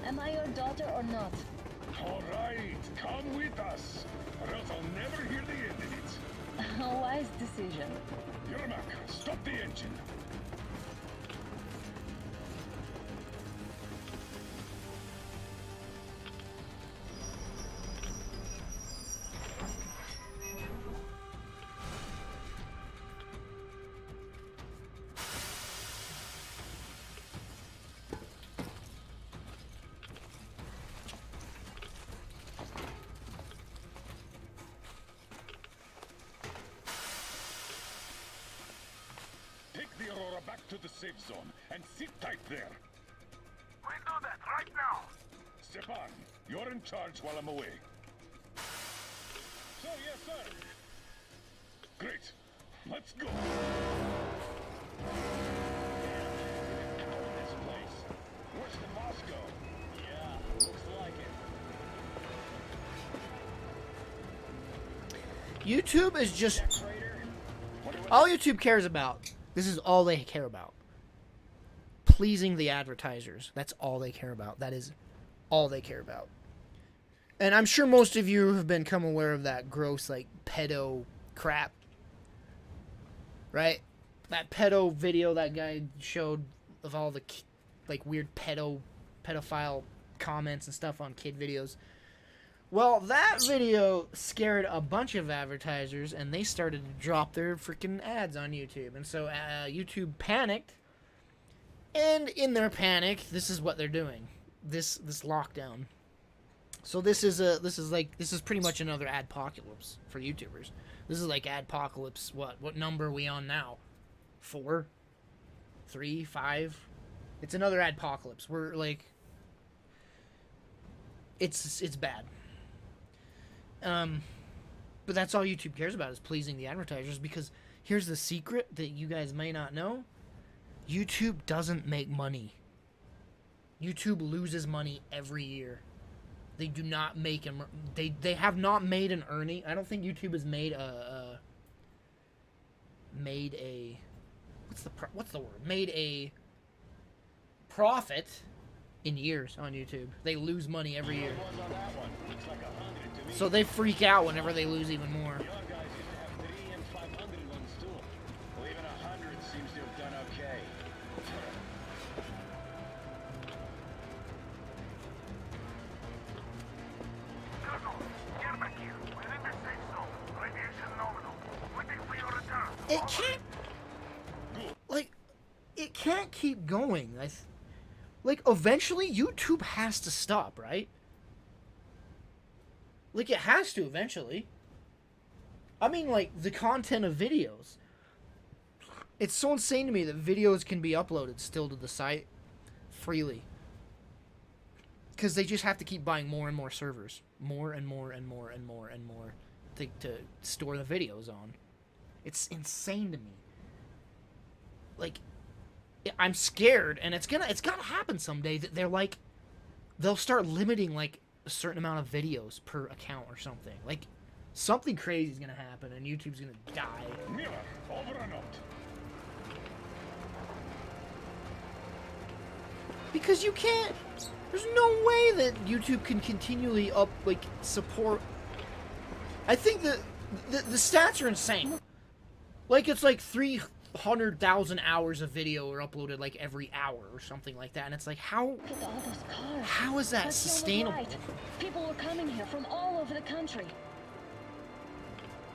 Am I your daughter or not?
All right, come with us, or else I'll never hear the end of it.
A wise decision.
Yermak, stop the engine. Back to the safe zone and sit tight there.
We'll do that right now.
Stepan, you're in charge while I'm away. So, yes, sir. Great. Let's go. This place. Worse than Moscow. Yeah, looks like it.
YouTube is just all YouTube cares about. This is all they care about. Pleasing the advertisers. That's all they care about. That is all they care about. And I'm sure most of you have become aware of that gross, like, pedo crap. Right? That pedo video that guy showed of all the, like, weird pedophile comments and stuff on kid videos. Well, that video scared a bunch of advertisers, and they started to drop their freaking ads on YouTube. And so YouTube panicked, and in their panic, this is what they're doing. This lockdown. So this is pretty much another adpocalypse for YouTubers. This is like adpocalypse. What number are we on now? 4, 3, 5. It's another adpocalypse. We're like, it's bad. But that's all YouTube cares about is pleasing the advertisers, because here's the secret that you guys may not know. YouTube doesn't make money. YouTube loses money every year. They do not make they have not made an earning. I don't think YouTube has made a made a profit in years on YouTube. They lose money every year. So they freak out whenever they lose even more.
Your guys used to have 3 and 500 ones too. Well, even 100 seems to have done okay. Colonel, get back here. We're in the safe zone. Radiation nominal. Waiting for your return.
It can't, like, it can't keep going. Like, eventually YouTube has to stop, right? Like, it has to eventually. I mean, like, the content of videos. It's so insane to me that videos can be uploaded still to the site freely. Because they just have to keep buying more and more servers. More and more and more and more and more to store the videos on. It's insane to me. Like, I'm scared, and it's gotta happen someday that they're like, they'll start limiting like a certain amount of videos per account or something. Like, something crazy is gonna happen, and YouTube's gonna die.
Miller, over and out.
Because you can't. There's no way that YouTube can continually support. I think the stats are insane. Like, it's like 300,000 hours of video are uploaded like every hour or something like that, and it's like, how is that sustainable?
Right. People were coming here from all over the country.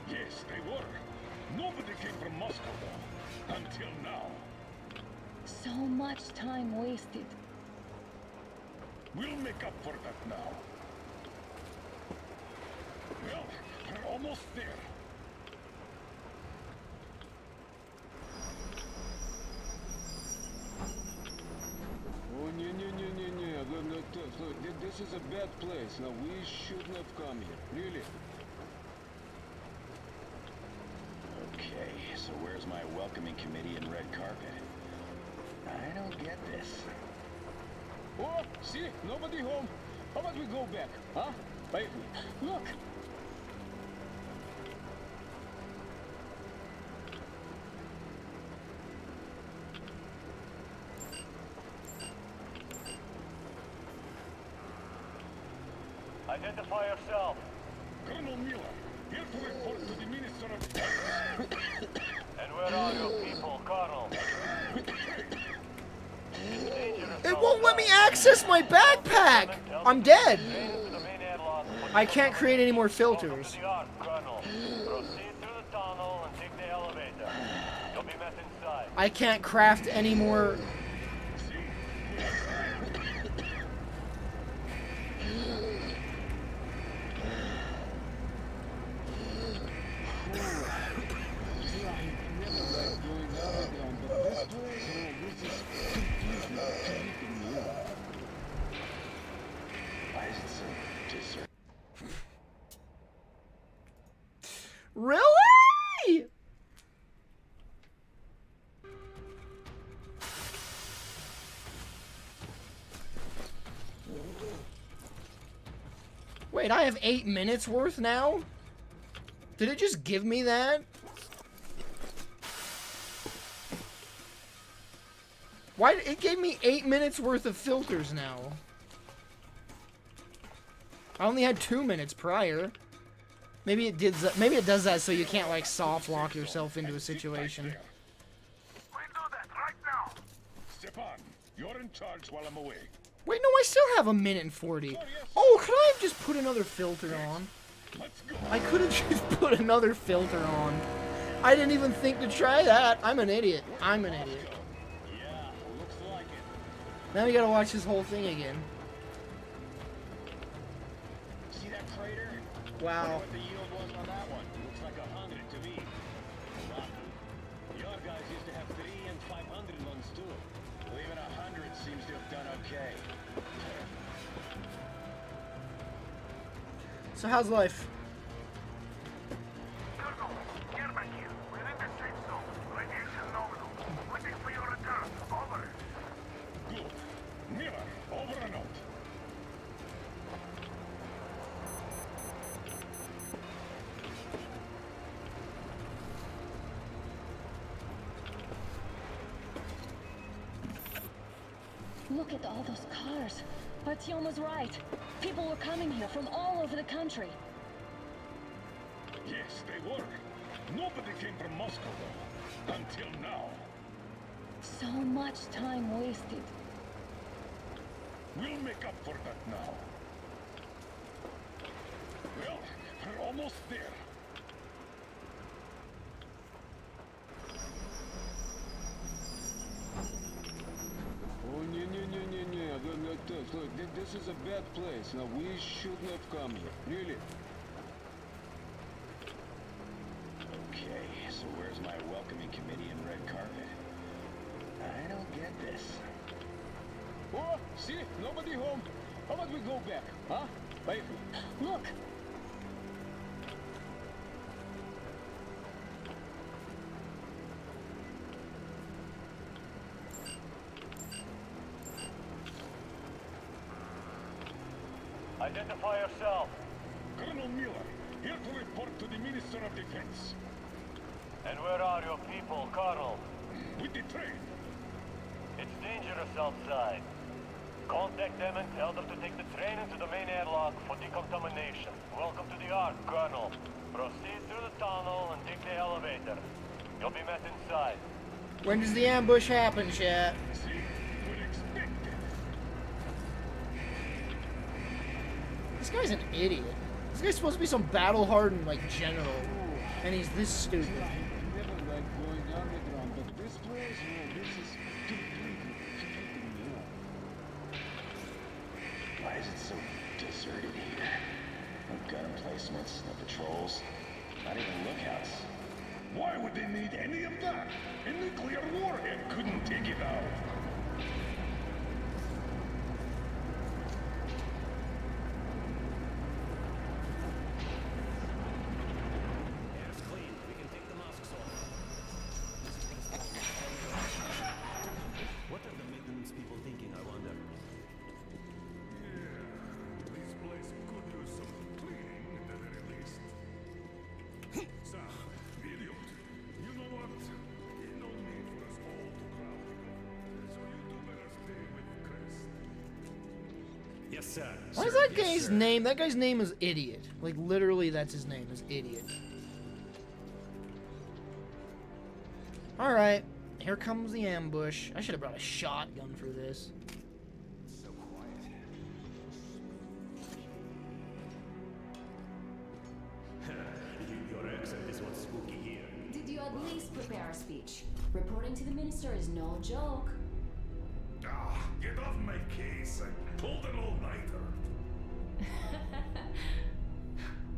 Yes, they were. Nobody came from Moscow, though. Until now.
So much time wasted.
We'll make up for that now. Well, we're almost there.
Oh, no. Look, this is a bad place. Now, we shouldn't have come here. Really?
Okay, so where's my welcoming committee and red carpet? I don't get this.
Oh, see? Nobody home. How about we go back, huh? Wait,
look.
Identify yourself.
Colonel Miller, here to report to the Minister of Defense.
And where are your people, Colonel?
It won't let me access my backpack! I'm dead! I can't create any more filters. I can't craft any more. Really? Wait, I have 8 minutes worth now? Did it just give me that? Why? It gave me 8 minutes worth of filters now. I only had 2 minutes prior. Maybe it did. Maybe it does that so you can't like soft lock yourself into a situation.
We do that right now. Stepan, you're in charge while I'm away.
Wait, no, I still have 1 minute and 40. Oh, could I have just put another filter on?
Let's go.
I could have just put another filter on. I didn't even think to try that. I'm an idiot. I'm an idiot.
Yeah, looks like it.
Now we gotta watch this whole thing again.
See that crater?
Wow.
What the yield was on that one? Looks like 100 to me. Your guys used to have 3 and 500 ones too.
Well, even 100 seems to have done okay.
So how's life?
Get back here. We're in the safe zone. Radiation nominal. Waiting for your return. Over. Good. Miller, over and out.
Look at all those cars. Artyom was right. People were coming here from all over the country.
Yes, they were. Nobody came from Moscow, though. Until now.
So much time wasted.
We'll make up for that now. Well, we're almost there.
Oh, no. Look, this is a bad place. Now, we shouldn't have come here. Really?
Okay, so where's my welcoming committee and red carpet? I don't get this.
Oh, see? Nobody home. How about we go back, huh? Wait,
look.
Identify yourself.
Colonel Miller, here to report to the Minister of Defense.
And where are your people, Colonel?
With the train.
It's dangerous outside. Contact them and tell them to take the train into the main airlock for decontamination. Welcome to the Ark, Colonel. Proceed through the tunnel and take the elevator. You'll be met inside.
When does the ambush happen, chat? This guy's an idiot. This guy's supposed to be some battle-hardened, like, general. And he's this stupid.
I never like going underground, but this place, no, this is completely
Why is it so deserted here? No gun emplacements, no patrols, not even lookouts.
Why would they need any of that? A nuclear warhead couldn't take it out.
Air's clean. We can take the masks off. What are the maintenance people thinking, I wonder?
This place could use some cleaning at the very least. Sam, idiot. You know what? There's no need for us all to crowd here. So you two better stay with Chris.
Yes, sir.
Why is that guy's name? That guy's name is Idiot. Like, literally, that's his name, is Idiot. Alright, here comes the ambush. I should have brought a shotgun for this.
So quiet. Your accent is what's spooky here.
Did you at least prepare a speech? Reporting to the minister is no joke.
Ah, get off my case. I pulled an all-nighter.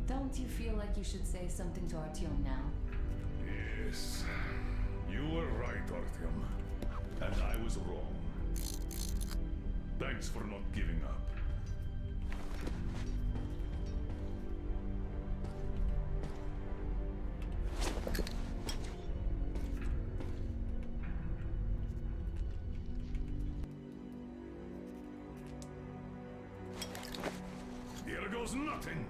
Don't you feel like you should say something to Artyom now?
Yes. You were right, Artyom. And I was wrong. Thanks for not giving up. Here goes nothing.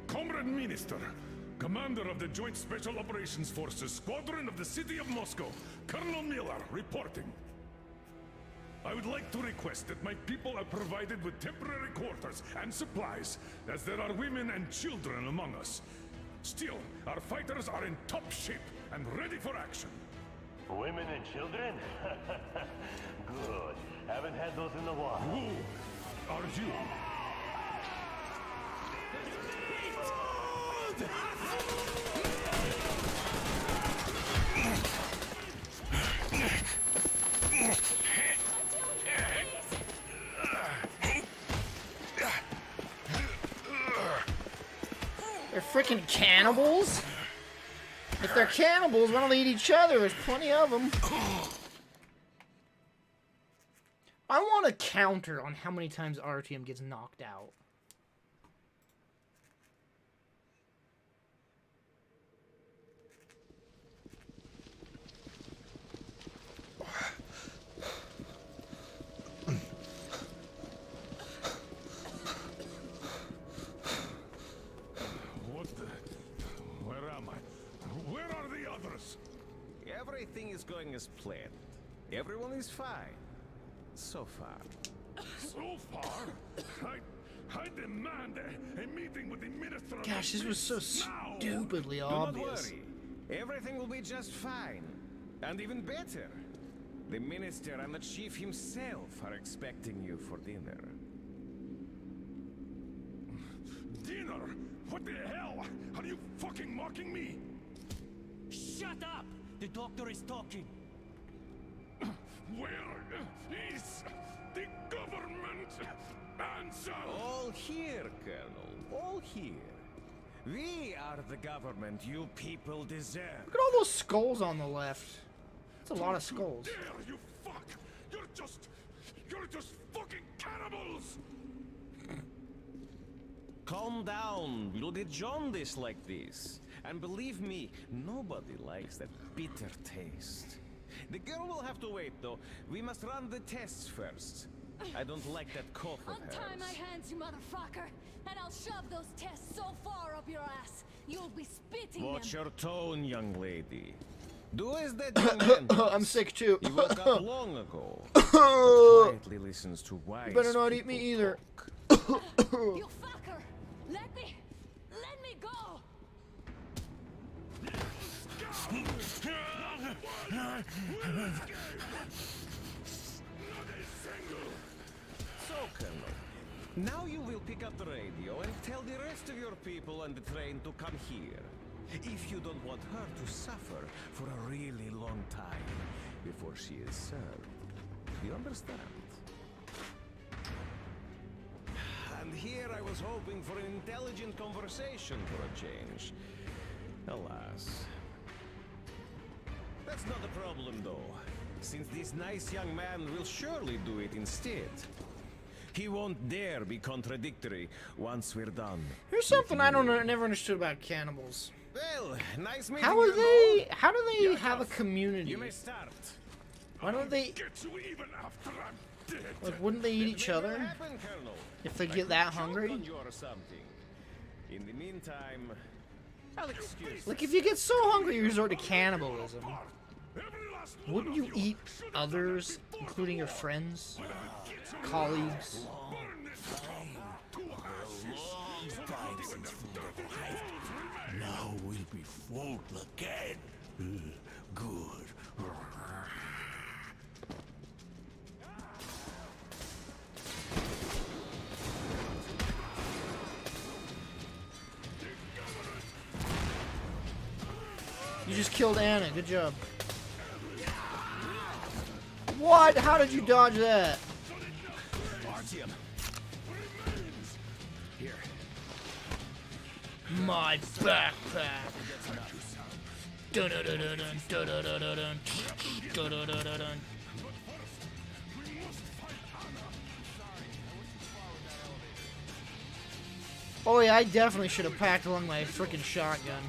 Comrade Minister, Commander of the Joint Special Operations Forces, Squadron of the City of Moscow, Colonel Miller, reporting. I would like to request that my people are provided with temporary quarters and supplies, as there are women and children among us. Still, our fighters are in top shape and ready for action.
Women and children? Good. Haven't had those in a while.
Who are you?
They're freaking cannibals? If they're cannibals, why don't they eat each other? There's plenty of them. I want a counter on how many times Artyom gets knocked out.
What the? Where am I? Where are the others?
Everything is going as planned. Everyone is fine. So far.
So far? I demand a meeting with the Minister of
Gosh, this was so
now.
stupidly
Do not
obvious.
worry. Everything will be just fine. And even better. The Minister and the Chief himself are expecting you for dinner.
Dinner? What the hell? Are you fucking mocking me?
Shut up! The doctor is talking.
Where is the government answer?
All here, Colonel. All here. We are the government you people deserve.
Look at all those skulls on the left. That's a lot of skulls.
Dare you fuck You're just fucking cannibals!
Calm down. You'll get jaundice like this. And believe me, nobody likes that bitter taste. The girl will have to wait, though. We must run the tests first. I don't like that cough of hers.
Untie my hands, you motherfucker, and I'll shove those tests so far up your ass, you'll be spitting
Watch
them.
your tone, young lady. Do as that young man does.
I'm sick too.
He woke up long ago. But quietly listens to wise
You better not eat me either.
You fucker! Let me go!
So, Colonel, now you will pick up the radio and tell the rest of your people on the train to come here. If you don't want her to suffer for a really long time before she is served. You understand? And here I was hoping for an intelligent conversation for a change. Alas. That's not a problem, though, since this nice young man will surely do it instead. He won't dare be contradictory once we're done.
Here's something I never understood about cannibals.
Well, nice meeting
How are
you.
they? How do they have a community?
You may start.
Why don't they?
Get you even after I'm dead.
Like, wouldn't they eat each other
Happen, Colonel.
if they get that hungry?
On you or something. In the meantime, I'll excuse.
Like, if you get so hungry you resort to cannibalism, wouldn't you eat others, including your friends, colleagues?
Now we'll be full again. Good.
You just killed Anna. Good job. What? How did you dodge that?
Artyom. Here.
My backpack. Dun-dun-dun-dun-dun, dun-dun-dun-dun-dun, dun-dun-dun-dun-dun. Oh yeah, I definitely should have packed along my frickin' shotgun.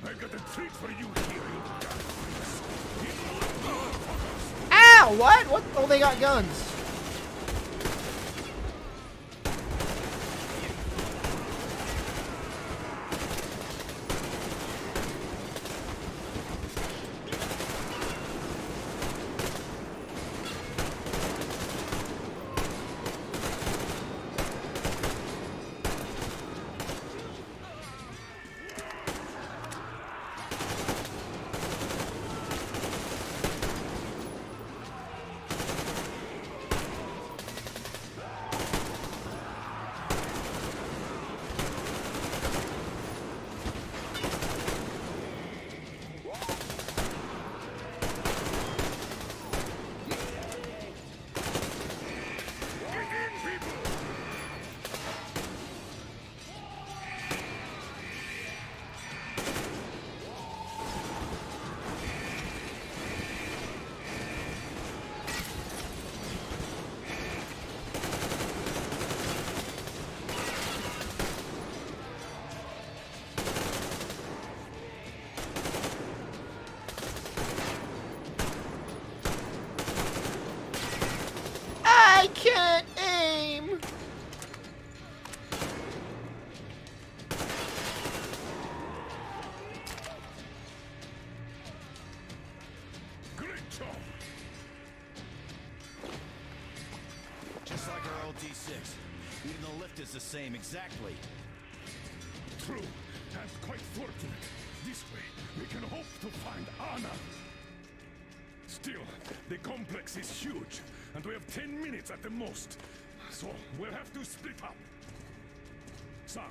I got a treat for you here.
Ow! What? What? Oh, they got guns. I can't aim.
Great job.
Just like our old D6. Even the lift is the same, exactly.
True, and quite fortunate. This way, we can hope to find Anna. Still, the complex is huge, and we have 10 minutes at the most. So, we'll have to split up. Sam,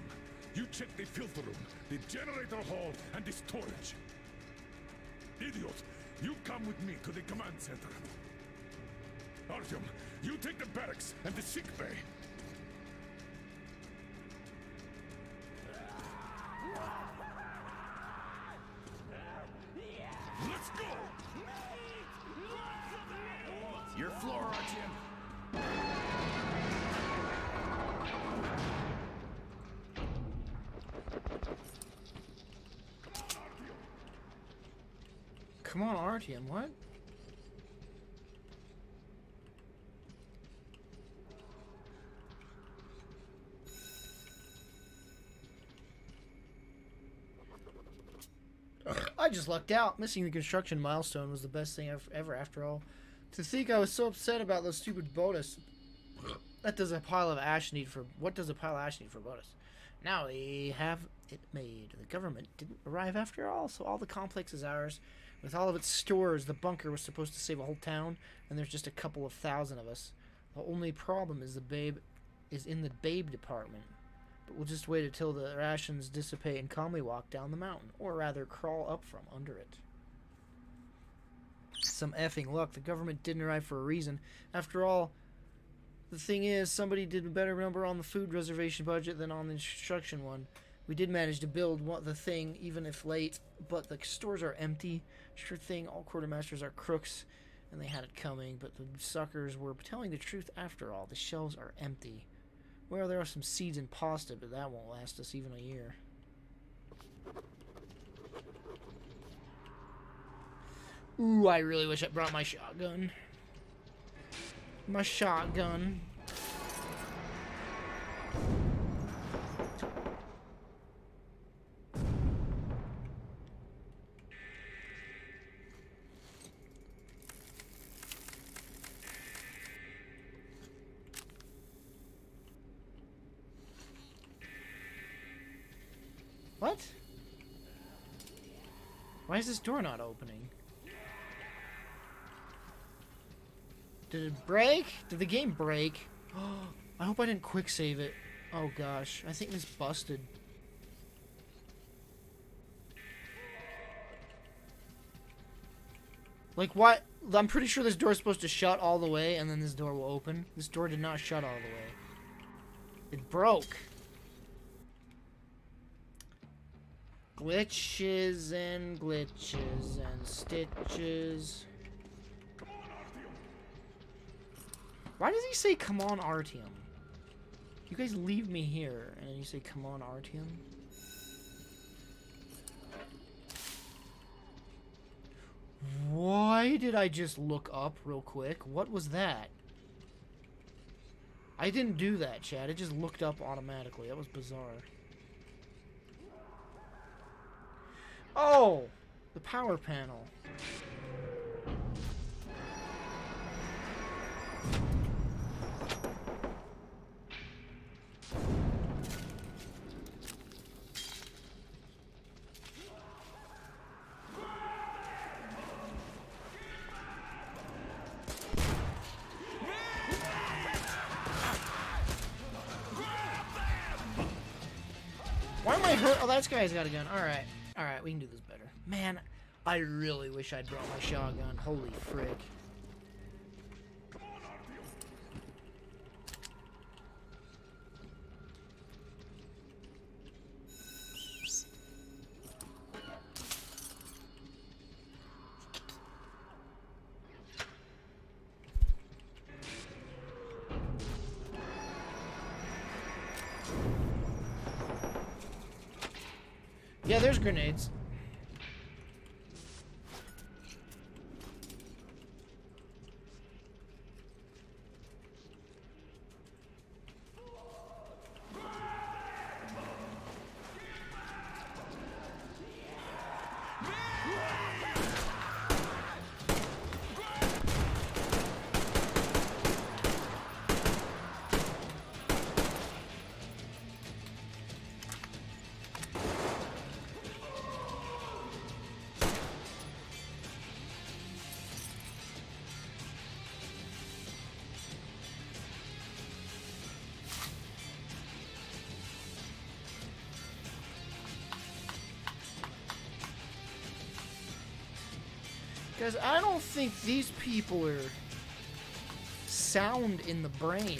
You check the filter room, the generator hall, and the storage. Idiot, you come with me to the command center. Artyom, you take the barracks and the sick bay. Let's go!
Your floor, Artyom.
Come on, Artyom, what? I just lucked out. Missing the construction milestone was the best thing ever after all. To think I was so upset about those stupid bonus. What does a pile of ash need for bonus? Now we have it made. The government didn't arrive after all, so all the complex is ours. With all of its stores, the bunker was supposed to save a whole town, and there's just a couple of thousand of us. The only problem is in the babe department. But we'll just wait until the rations dissipate and calmly walk down the mountain, or rather crawl up from under it. Some effing luck. The government didn't arrive for a reason. After all, the thing is, somebody did a better number on the food reservation budget than on the instruction one. We did manage to build the thing, even if late, but the stores are empty. Sure thing, all quartermasters are crooks, and they had it coming, but the suckers were telling the truth after all. The shelves are empty. Well, there are some seeds in pasta, but that won't last us even a year. Ooh, I really wish I brought my shotgun. My shotgun. What? Why is this door not opening? Did it break? Did the game break? I hope I didn't quick save it. Oh gosh, I think this busted. Like what? I'm pretty sure this door is supposed to shut all the way and then this door will open. This door did not shut all the way. It broke. Glitches and stitches. Why does he say, come on, Artyom? You guys leave me here, and then you say, come on, Artyom? Why did I just look up real quick? What was that? I didn't do that, Chad. It just looked up automatically. That was bizarre. Oh! The power panel. Why am I hurt? Oh, that guy's got a gun. Alright. Alright, we can do this better. Man, I really wish I'd brought my shotgun. Holy frick. Yeah, there's grenades. Because I don't think these people are sound in the brain.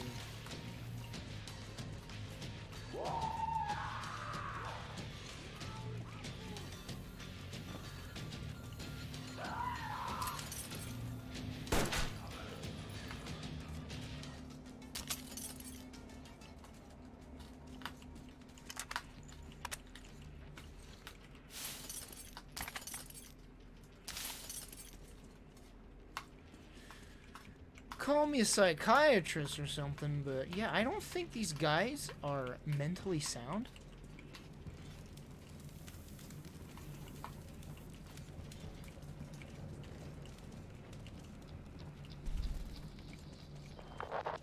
Call me a psychiatrist or something, but yeah, I don't think these guys are mentally sound.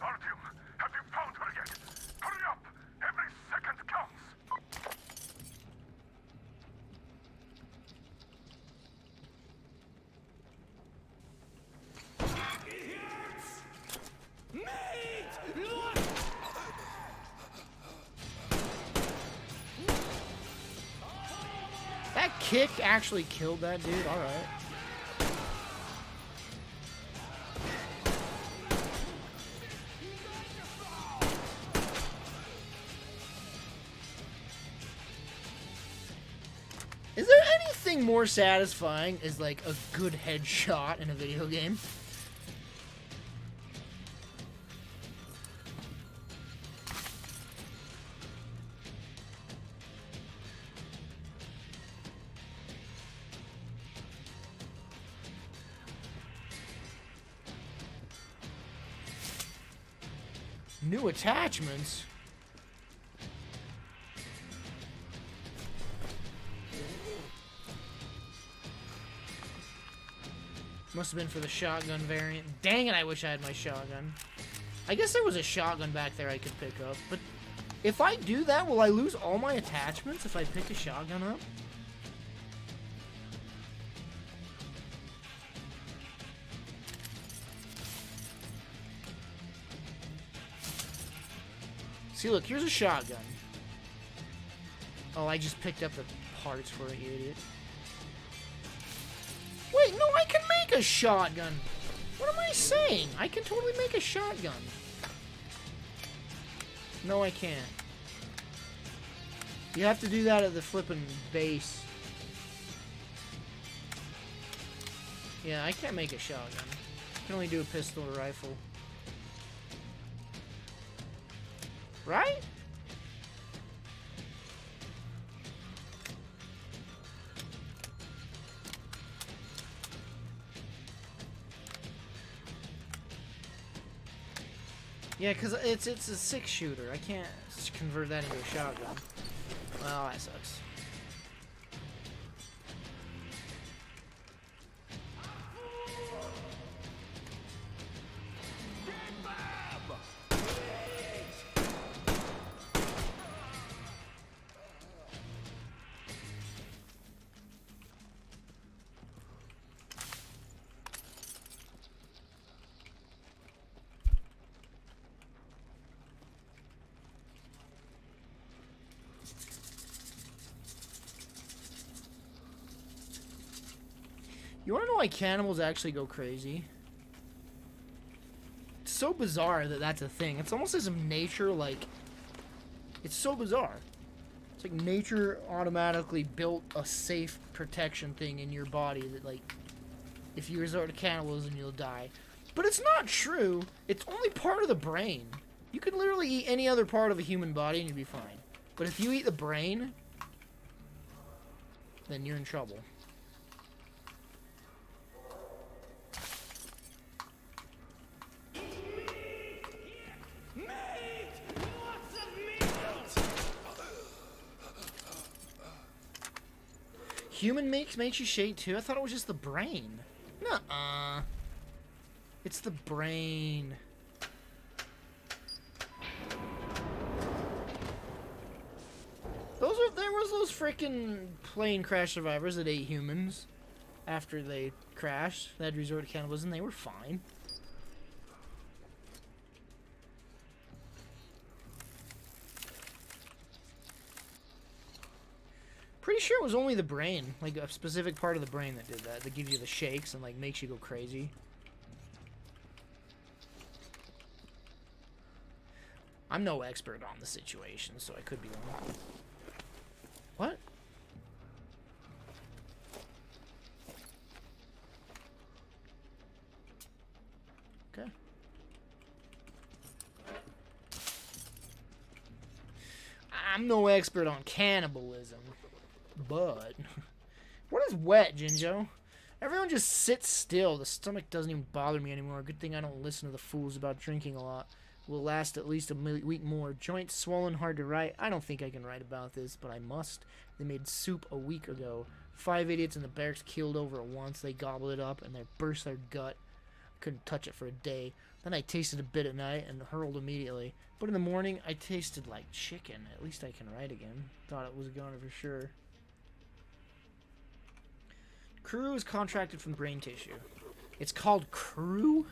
Artyom, have you found her yet? Hurry up! Every second counts!
That kick actually killed that dude. All right. Is there anything more satisfying as like a good headshot in a video game? New attachments? Must have been for the shotgun variant. Dang it, I wish I had my shotgun. I guess there was a shotgun back there I could pick up, but if I do that, will I lose all my attachments if I pick a shotgun up? See, look, here's a shotgun. Oh, I just picked up the parts for it, you idiot. Wait, no, I can make a shotgun. What am I saying? I can totally make a shotgun. No, I can't. You have to do that at the flippin' base. Yeah, I can't make a shotgun. I can only do a pistol or rifle. Right? Yeah, because it's a 6-shooter. I can't convert that into a shotgun. Well, that sucks. You wanna know why cannibals actually go crazy? It's so bizarre that that's a thing. It's almost as if nature, like... It's so bizarre. It's like nature automatically built a safe protection thing in your body that, like, if you resort to cannibalism, you'll die. But it's not true. It's only part of the brain. You could literally eat any other part of a human body and you'd be fine. But if you eat the brain, then you're in trouble. Human makes you shake too? I thought it was just the brain. Nuh-uh. It's the brain. There was those freaking plane crash survivors that ate humans after they crashed. They had to resort to cannibalism. They were fine. Pretty sure it was only the brain, like a specific part of the brain that did that gives you the shakes and like makes you go crazy. I'm no expert on the situation, so I could be wrong. What? Okay. I'm no expert on cannibalism, but what is wet, Jinjo? Everyone just sits still. The stomach doesn't even bother me anymore. Good thing I don't listen to the fools about drinking a lot. Will last at least a week more. Joints swollen, hard to write. I don't think I can write about this, but I must. They made soup a week ago. 5 idiots in the barracks keeled over at once. They gobbled it up and they burst their gut. Couldn't touch it for a day. Then I tasted a bit at night and hurled immediately. But in the morning, I tasted like chicken. At least I can write again. Thought it was gone for sure. Crew is contracted from brain tissue. It's called Crew?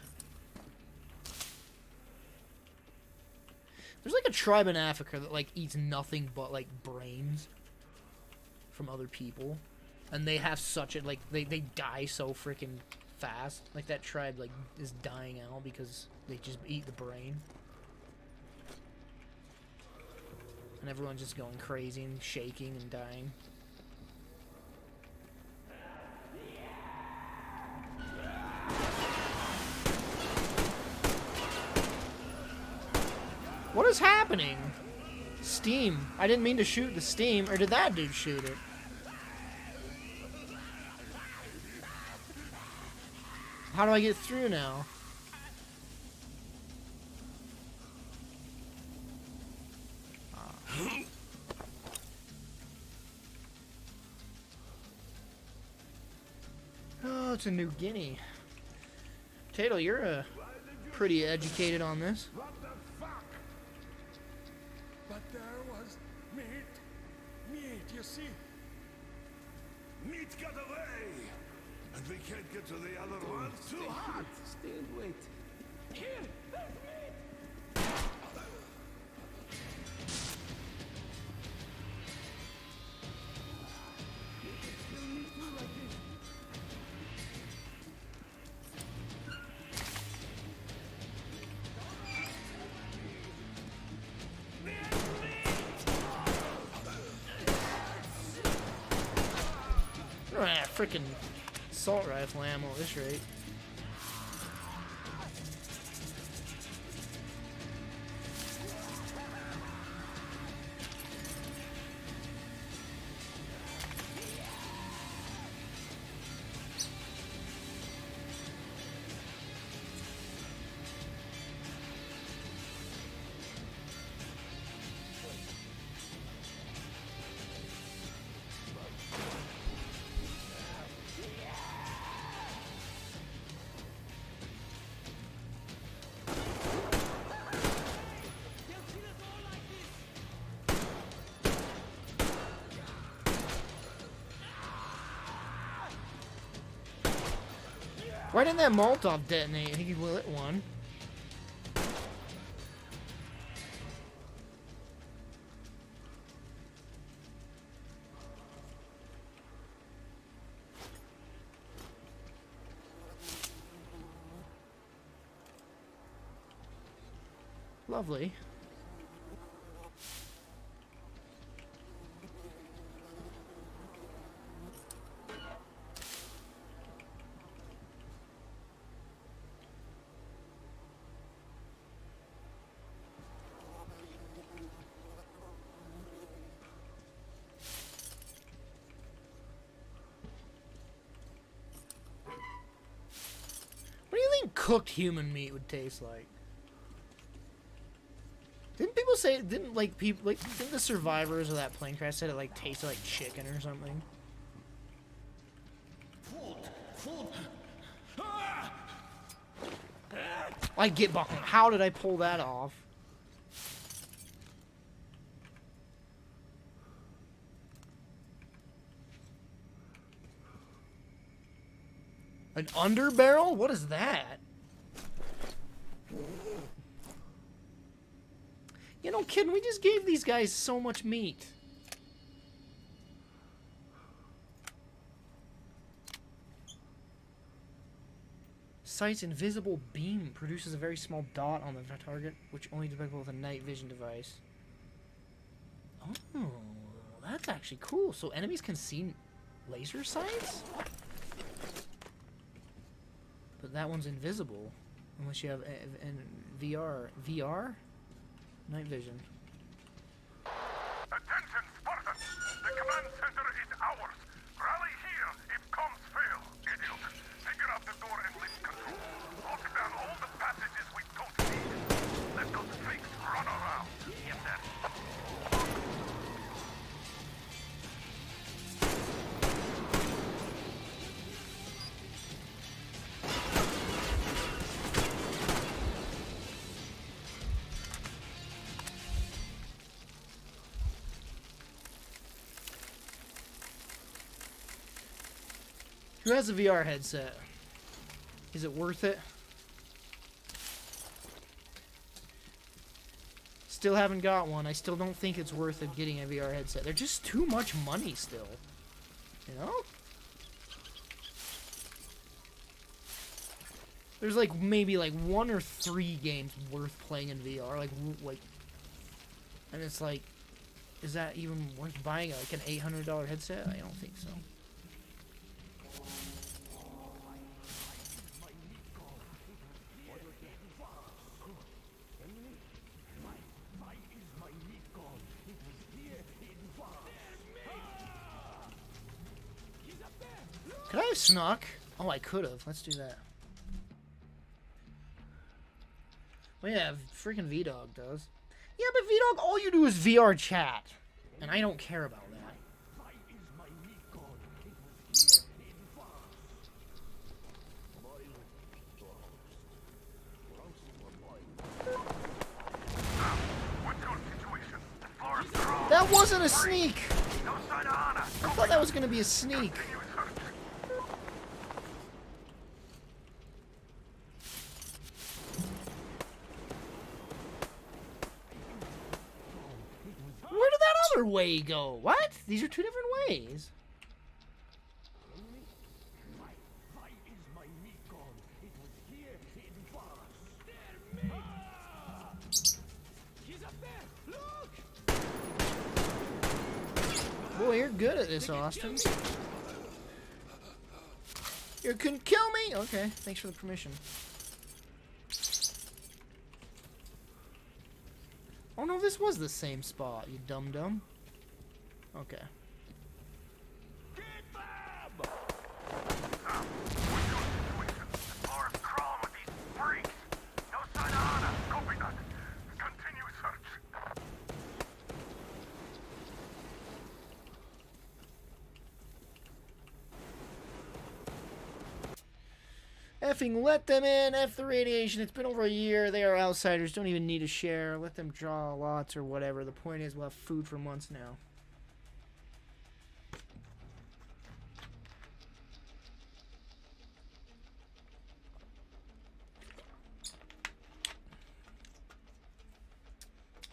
There's like a tribe in Africa that like eats nothing but like brains from other people. And they have such a, like, they die so freaking fast. Like that tribe like is dying out because they just eat the brain. And everyone's just going crazy and shaking and dying. What is happening? Steam. I didn't mean to shoot the steam, or did that dude shoot it? How do I get through now? Oh, it's a New Guinea. Tato, you're pretty educated on this.
What the fuck? But there was meat. Meat, you see? Meat got away! And we can't get to the other one. Too hot!
Stay and wait.
Here! There's meat!
Freaking assault rifle ammo at this rate. Why didn't that Molotov detonate? I think he lit one. Lovely. What do you think cooked human meat would taste like? Didn't people say, didn't the survivors of that plane crash said it like tasted like chicken or something?
Food!
I get behind. How did I pull that off? An underbarrel? What is that? You know, kidding, we just gave these guys so much meat. sight's invisible beam produces a very small dot on the target, which only detectable with a night vision device. Oh, that's actually cool. So enemies can see laser sights? But that one's invisible. Unless you have VR. VR? Night vision.
Attention, Spartans! The command center is ours! Rally here if comms fail, idiot! Figure out the door and lift control. Lock down all the passages we don't need. Let those freaks run around. Yes, sir.
Who has a VR headset? Is it worth it? Still haven't got one. I still don't think it's worth it getting a VR headset. They're just too much money still. You know? There's like maybe like 1 or 3 games worth playing in VR. Like, and it's like, is that even worth buying like an $800 headset? I don't think so. Could I have snuck? Oh, I could have. Let's do that. Well, yeah, freaking VDog does. Yeah, but VDog, all you do is VR chat. And I don't care about that. That wasn't a sneak! I thought that was gonna be a sneak. Where did that other way go? What? These are 2 different ways. Boy, you're good at this, Austin. You can kill me? Okay, thanks for the permission. Oh no, this was the same spot, you dum-dum. Okay. Effing let them in. F the radiation. It's been over a year. They are outsiders. Don't even need to share. Let them draw lots or whatever. The point is we'll have food for months now.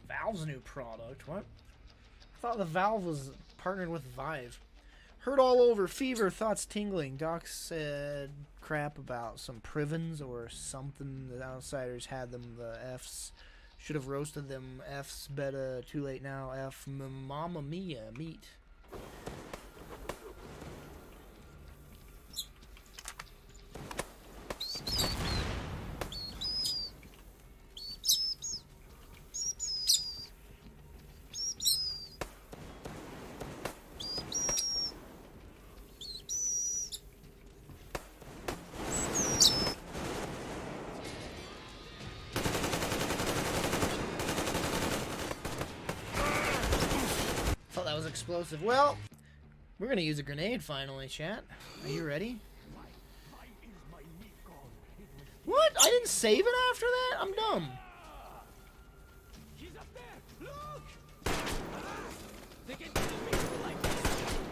Valve's new product. What? I thought the Valve was partnered with Vive. Heard all over. Fever. Thoughts tingling. Doc said crap about some Privens or something. The outsiders had them. The Fs should have roasted them. Fs better. Too late now. F. Mamma mia. Meat. Explosive. Well, we're gonna use a grenade finally, chat. Are you ready? What? I didn't save it after that? I'm dumb.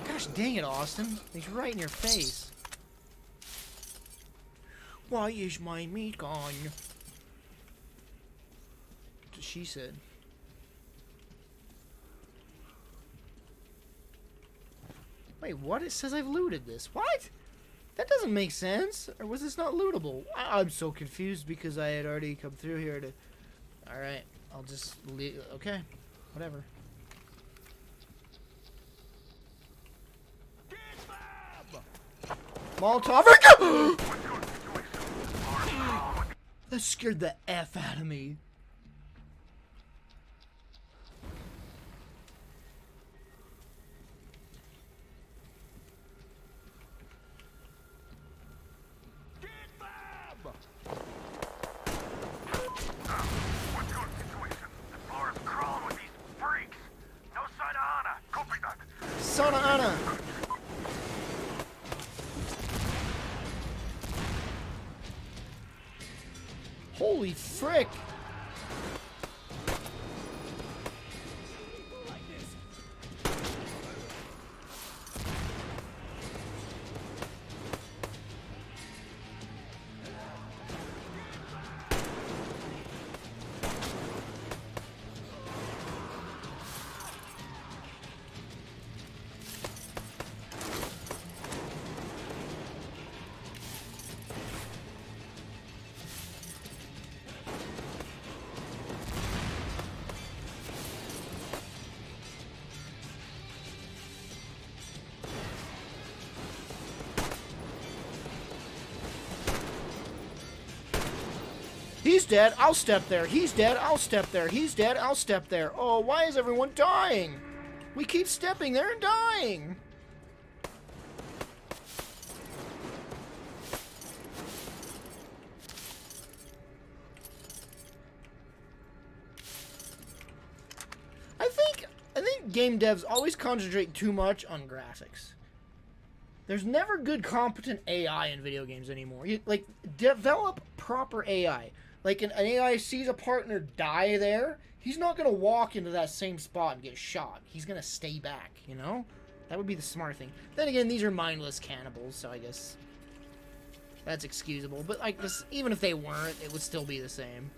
Gosh dang it, Austin. He's right in your face. Why is my meat gone? She said. Wait, what? It says I've looted this. What? That doesn't make sense. Or was this not lootable? I'm so confused because I had already come through here to... Alright, I'll just leave. Okay, whatever. Molotov. That scared the F out of me. Santa Ana. Holy frick. He's dead, I'll step there. He's dead, I'll step there. He's dead, I'll step there. Oh, why is everyone dying? We keep stepping there and dying. I think game devs always concentrate too much on graphics. There's never good competent AI in video games anymore. Like, develop proper AI. Like, an AI sees a partner die there, he's not going to walk into that same spot and get shot. He's going to stay back, you know? That would be the smart thing. Then again, these are mindless cannibals, so I guess that's excusable. But, like, this, even if they weren't, it would still be the same.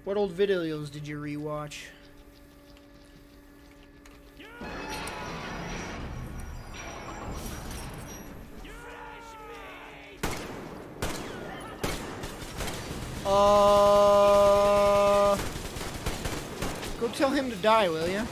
What old videos did you rewatch? Go tell him to die, will ya?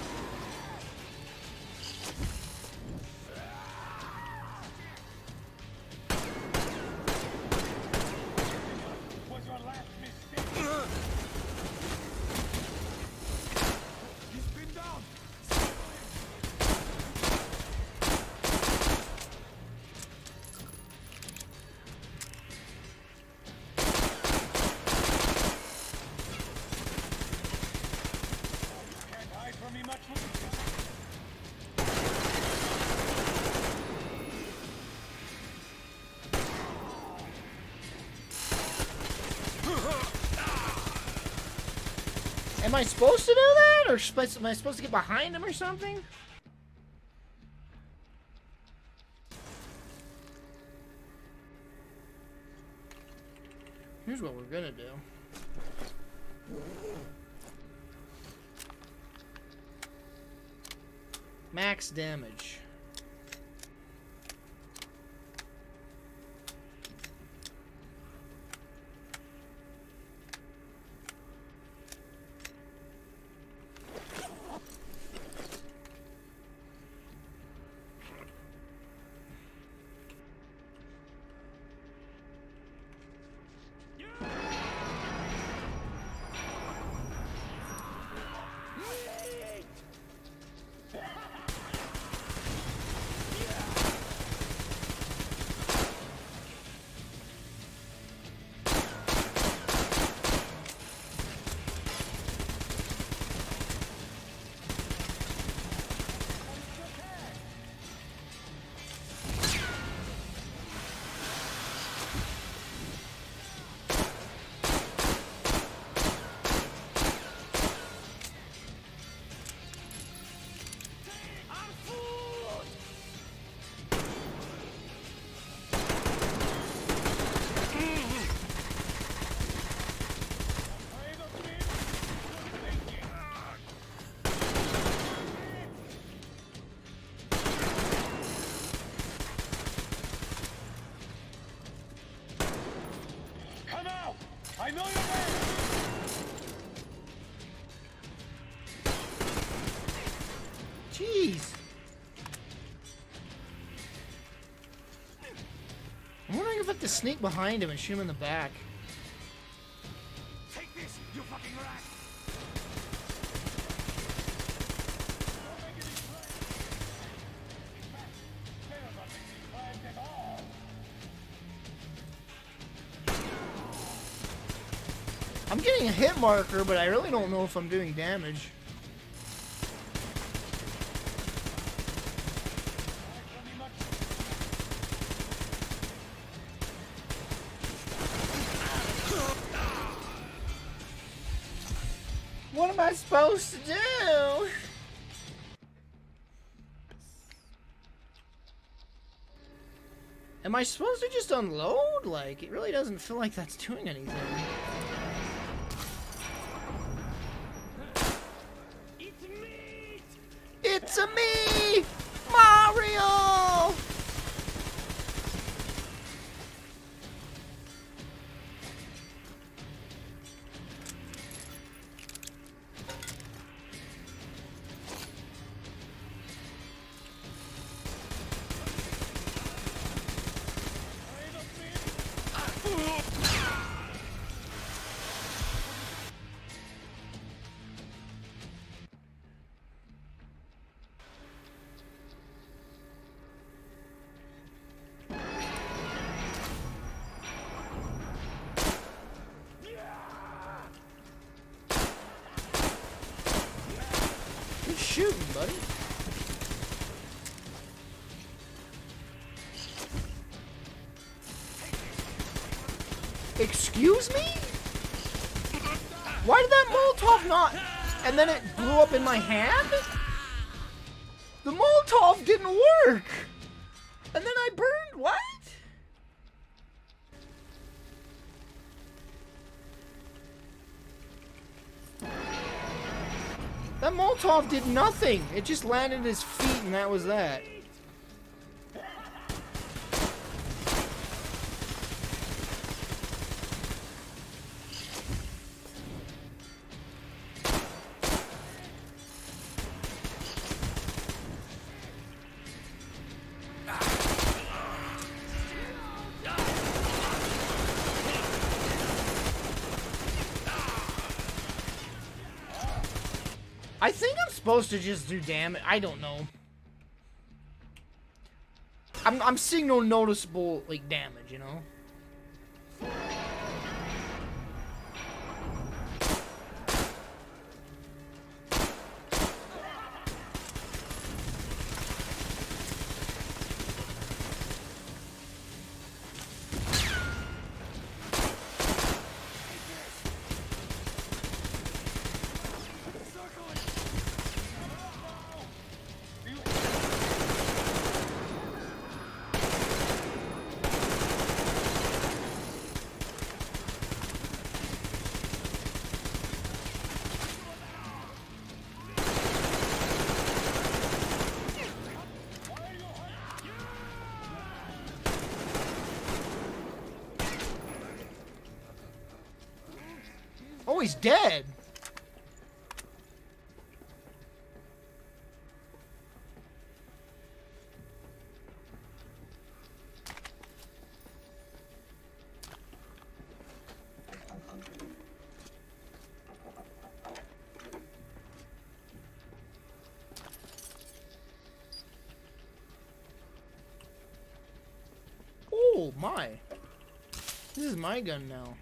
Am I supposed to do that? Or am I supposed to get behind him or something? Here's what we're gonna do. Max damage.
I know your name!
Jeez. I'm wondering if I have to sneak behind him and shoot him in the back.
Take this, you fucking rat!
I'm getting a hit marker, but I really don't know if I'm doing damage. What am I supposed to do? Am I supposed to just unload? Like, it really doesn't feel like that's doing anything. It's a me, Mario! Good shooting, buddy. Excuse me? Why did that Molotov not... And then it blew up in my hand? The Molotov didn't work! And then I burned... What? That Molotov did nothing. It just landed at his feet and that was that. I think I'm supposed to just do damage. I don't know. I'm seeing no noticeable, like, damage, you know? Oh, he's dead. Oh my. This is my gun now.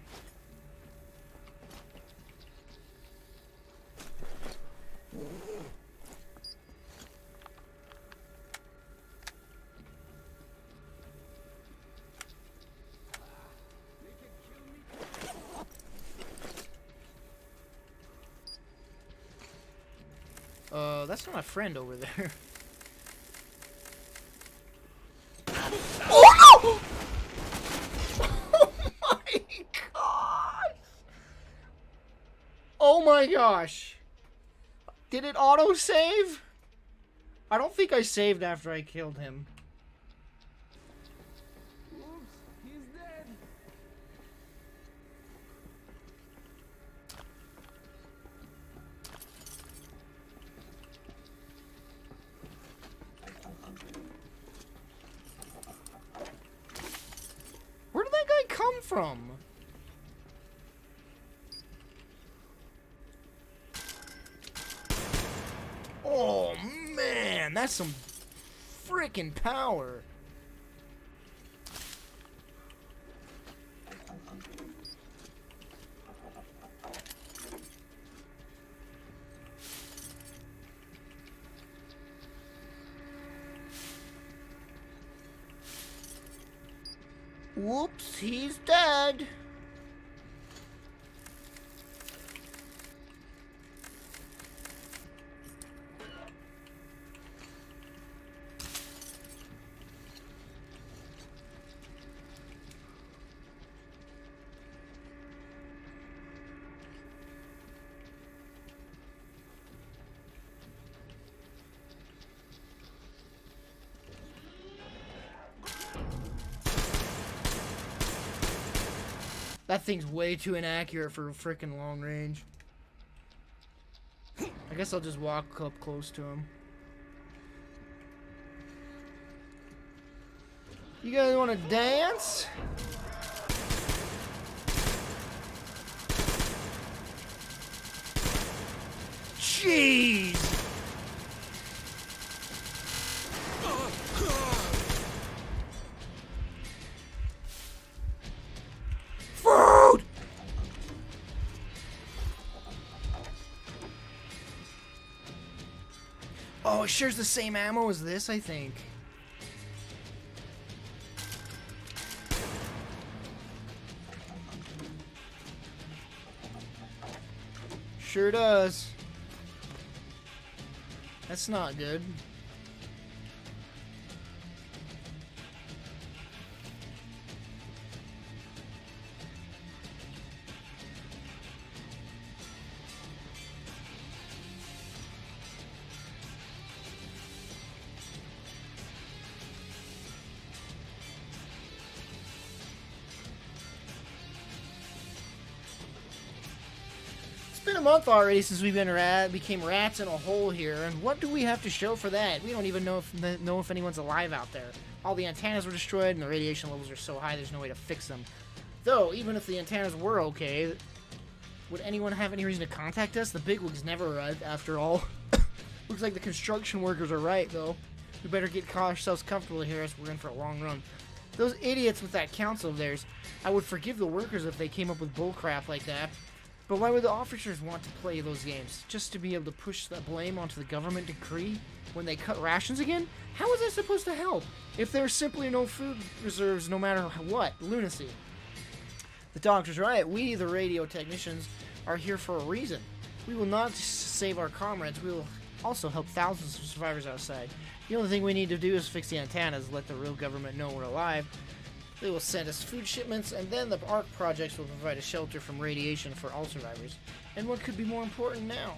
That's not a friend over there. Oh no! Oh my gosh! Oh my gosh! Did it auto-save? I don't think I saved after I killed him.
Oops, he's dead.
from? Oh man, that's some freaking power. Whoops, he's dead. That thing's way too inaccurate for freaking long range. I guess I'll just walk up close to him. You guys want to dance? Jeez! Food! Oh, it shares the same ammo as this, I think. Sure does. That's not good. It's been a month already since we've been became rats in a hole here, and what do we have to show for that? We don't even know if anyone's alive out there. All the antennas were destroyed, and the radiation levels are so high there's no way to fix them. Though, even if the antennas were okay, would anyone have any reason to contact us? The bigwigs never arrived, after all. Looks like the construction workers are right, though. We better get ourselves comfortable here, as we're in for a long run. Those idiots with that council of theirs, I would forgive the workers if they came up with bullcrap like that. But why would the officers want to play those games? Just to be able to push that blame onto the government decree when they cut rations again? How is that supposed to help? If there's simply no food reserves no matter what? Lunacy. The doctor's right. We, the radio technicians, are here for a reason. We will not just save our comrades. We will also help thousands of survivors outside. The only thing we need to do is fix the antennas, let the real government know we're alive. They will send us food shipments, and then the ARC projects will provide a shelter from radiation for all survivors. And what could be more important now?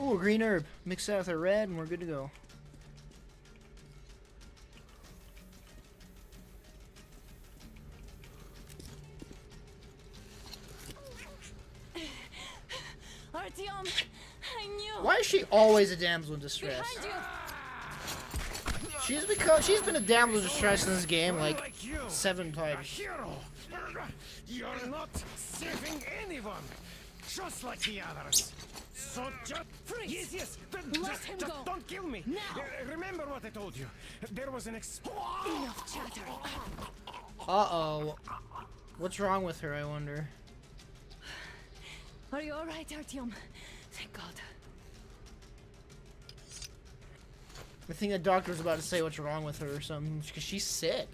Ooh, a green herb. Mix that with a red and we're good to go.
Artyom, I knew.
Why is she always a damsel in distress? She's been a damsel in distress in this game like 7 times.
You're not saving anyone, just like the others. So just
freeze.
Yes.
Let him go.
Don't kill me.
Now.
Remember what I told you. There was an
Enough chatter.
Uh-oh. What's wrong with her, I wonder?
Are you all right, Artyom? Thank God.
I think the doctor's about to say what's wrong with her or something, because she's sick.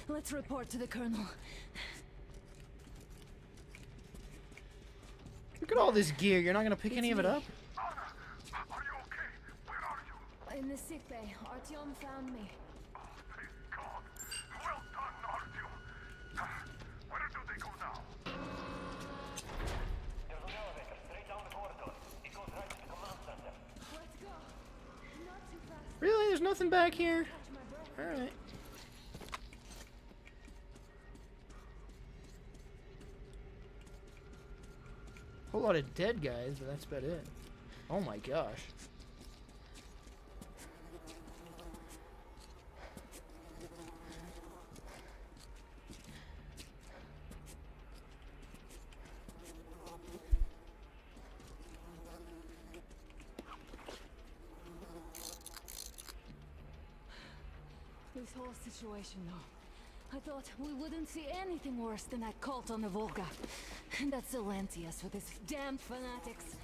Let's report to the colonel.
Look at all this gear. You're not going to pick any of it up?
In the sick bay, Artyom found me.
Nothing back here? Alright. Whole lot of dead guys, but that's about it. Oh my gosh.
This whole situation, though. I thought we wouldn't see anything worse than that cult on the Volga. And that's Silencius with his damned fanatics.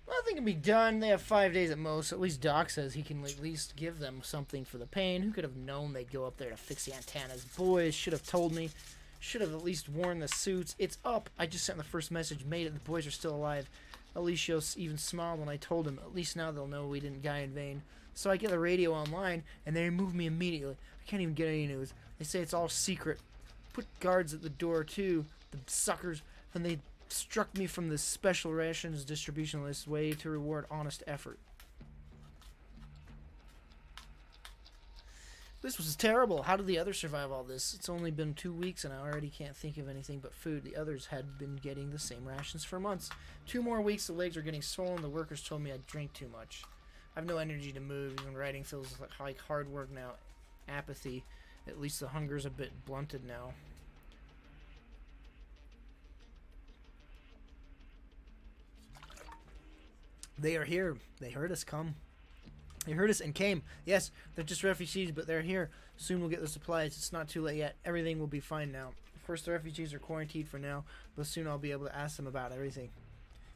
Nothing can be done. They have 5 days at most. At least Doc says he can at least give them something for the pain. Who could have known they'd go up there to fix the antennas? Boys should have told me. Should have at least worn the suits. It's up. I just sent the first message. Made it. The boys are still alive. Alicio even smiled when I told him. At least now they'll know we didn't die in vain. So I get the radio online, and they remove me immediately. I can't even get any news. They say it's all secret. Put guards at the door, too. The suckers. And they struck me from the special rations distribution list way to reward honest effort. This was terrible. How did the others survive all this? It's only been 2 weeks and I already can't think of anything but food. The others had been getting the same rations for months. 2 more weeks, the legs are getting swollen. The workers told me I drank too much. I have no energy to move. Even writing feels like hard work now. Apathy. At least the hunger's a bit blunted now. They are here. They heard us come. They heard us and came. Yes, they're just refugees, but they're here. Soon we'll get the supplies. It's not too late yet. Everything will be fine now. Of course, the refugees are quarantined for now, but soon I'll be able to ask them about everything.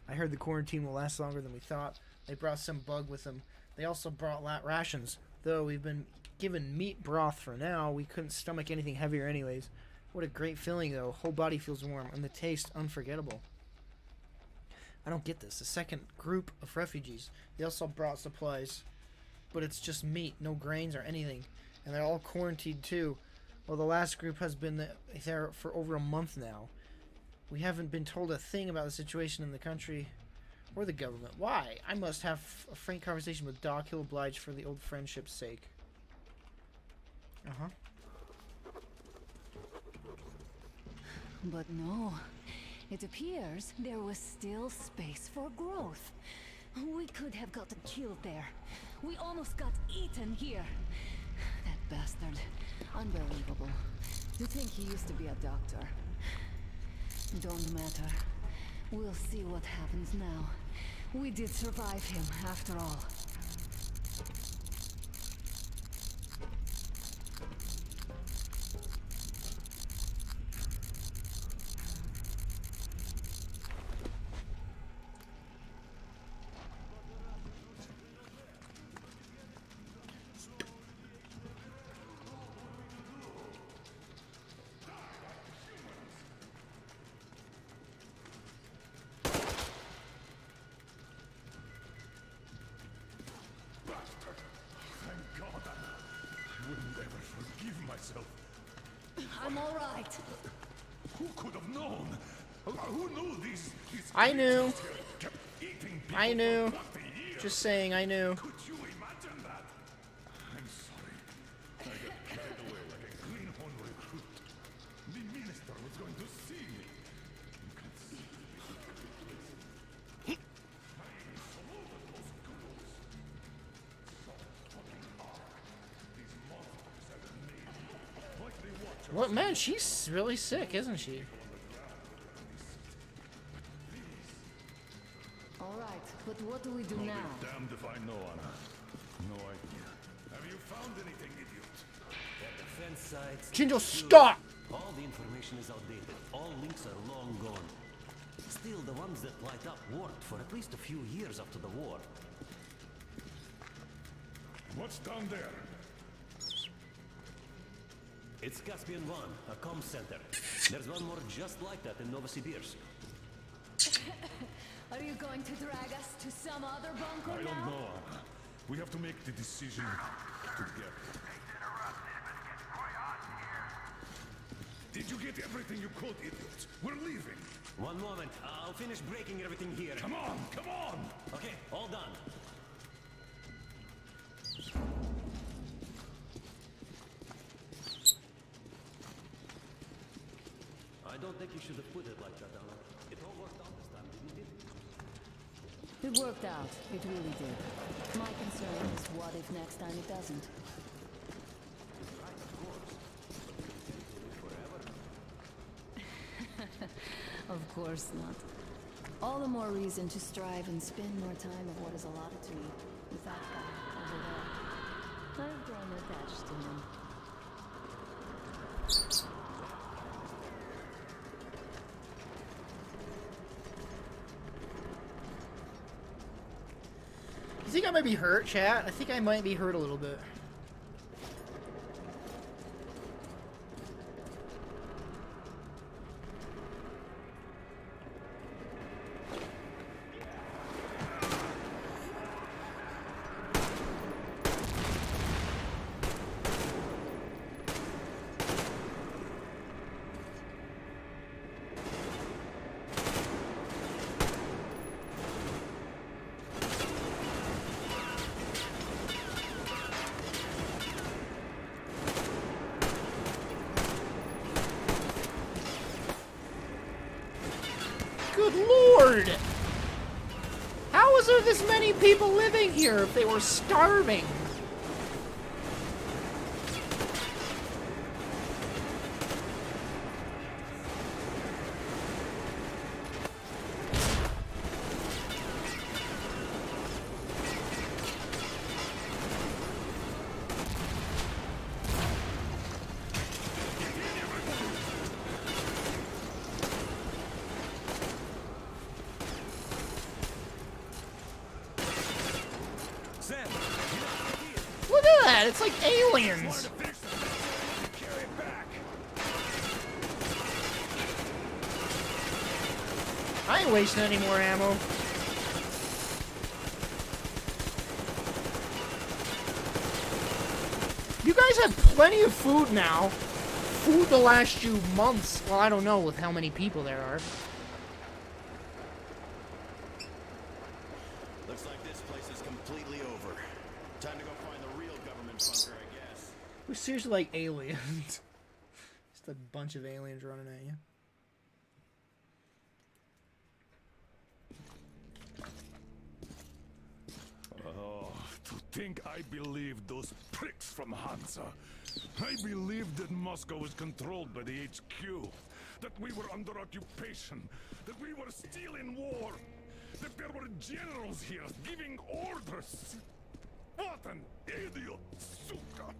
I heard the quarantine will last longer than we thought. They brought some bug with them. They also brought rations. Though we've been given meat broth for now, we couldn't stomach anything heavier anyways. What a great feeling, though. Whole body feels warm, and the taste unforgettable. I don't get this. The second group of refugees, they also brought supplies. But it's just meat, no grains or anything. And they're all quarantined too. Well, the last group has been there for over a month now. We haven't been told a thing about the situation in the country or the government. Why? I must have a frank conversation with Doc. He'll oblige for the old friendship's sake. Uh-huh.
But no. It appears there was still space for growth. We could have gotten killed there. We almost got eaten here. That bastard. Unbelievable. To think he used to be a doctor. Don't matter. We'll see what happens now. We did survive him, after all. I'm all right.
Who could have known? Who knew these
I knew.
kept eating people
I knew.
for 40 years?
Just saying, I knew.
Could you imagine that? I'm sorry. I got carried away like a greenhorn recruit. The minister was going to see me. You can see I saluted those ghouls. So fucking hard. These monsters have been made. Like they watch us.
Well, man, she's really sick, isn't she?
All right, but what do we do now?
Damned if I know, Anna. No idea. Have you found anything, idiot?
At the fence sites.
Jinjo, stop!
All the information is outdated. All links are long gone. Still, the ones that light up worked for at least a few years after the war.
What's down there?
It's Caspian 1, a comm center. There's one more just like that in Novosibirsk.
Are you going to drag us to some other bunker
I
now?
don't know, Anna. We have to make the decision together. Did you get everything you could, idiots? We're leaving.
One moment. I'll finish breaking everything here.
Come on, come on!
Okay, all done. I don't think you should have put it like that, Alan. It all worked out this time, didn't it?
It worked out. It really did. My concern is what if next time it doesn't?
Right, of course. But you can't do it forever.
Of course not. All the more reason to strive and spend more time of what is allotted to me with that guy over there. I've grown attached to him.
You think I might be hurt, chat? I think I might be hurt a little bit. Good lord! How is there this many people living here if they were starving? Look at that! It's like aliens! I ain't wasting any more ammo. You guys have plenty of food now. Food to last you months. Well, I don't know with how many people there are.
Looks like this place is completely over. Time to go find the real government bunker, I guess.
We're seriously like aliens. Just a bunch of aliens running at you.
Oh, to think I believed those pricks from Hansa. I believed that Moscow was controlled by the HQ. That we were under occupation. That we were still in war. That there were generals here giving orders. What an idiot, suka!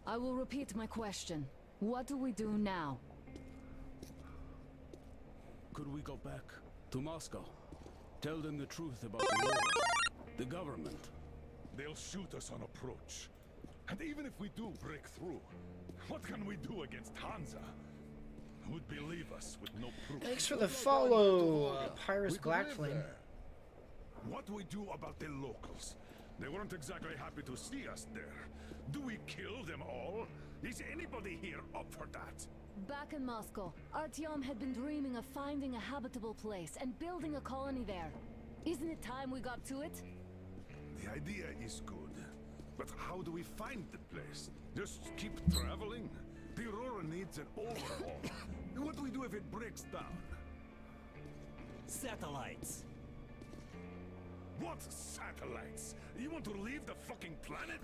I will repeat my question. What do we do now?
Could we go back to Moscow? Tell them the truth about the war, the government.
They'll shoot us on approach. And even if we do break through, what can we do against Hansa? Who'd believe us with no proof?
Thanks for the follow, Pyrus Blackflame.
What do we do about the locals? They weren't exactly happy to see us there. Do we kill them all? Is anybody here up for that?
Back in Moscow, Artyom had been dreaming of finding a habitable place and building a colony there. Isn't it time we got to it?
The idea is good. But how do we find the place? Just keep traveling? The Aurora needs an overhaul. What do we do if it breaks down?
Satellites.
What satellites? You want to leave the fucking planet?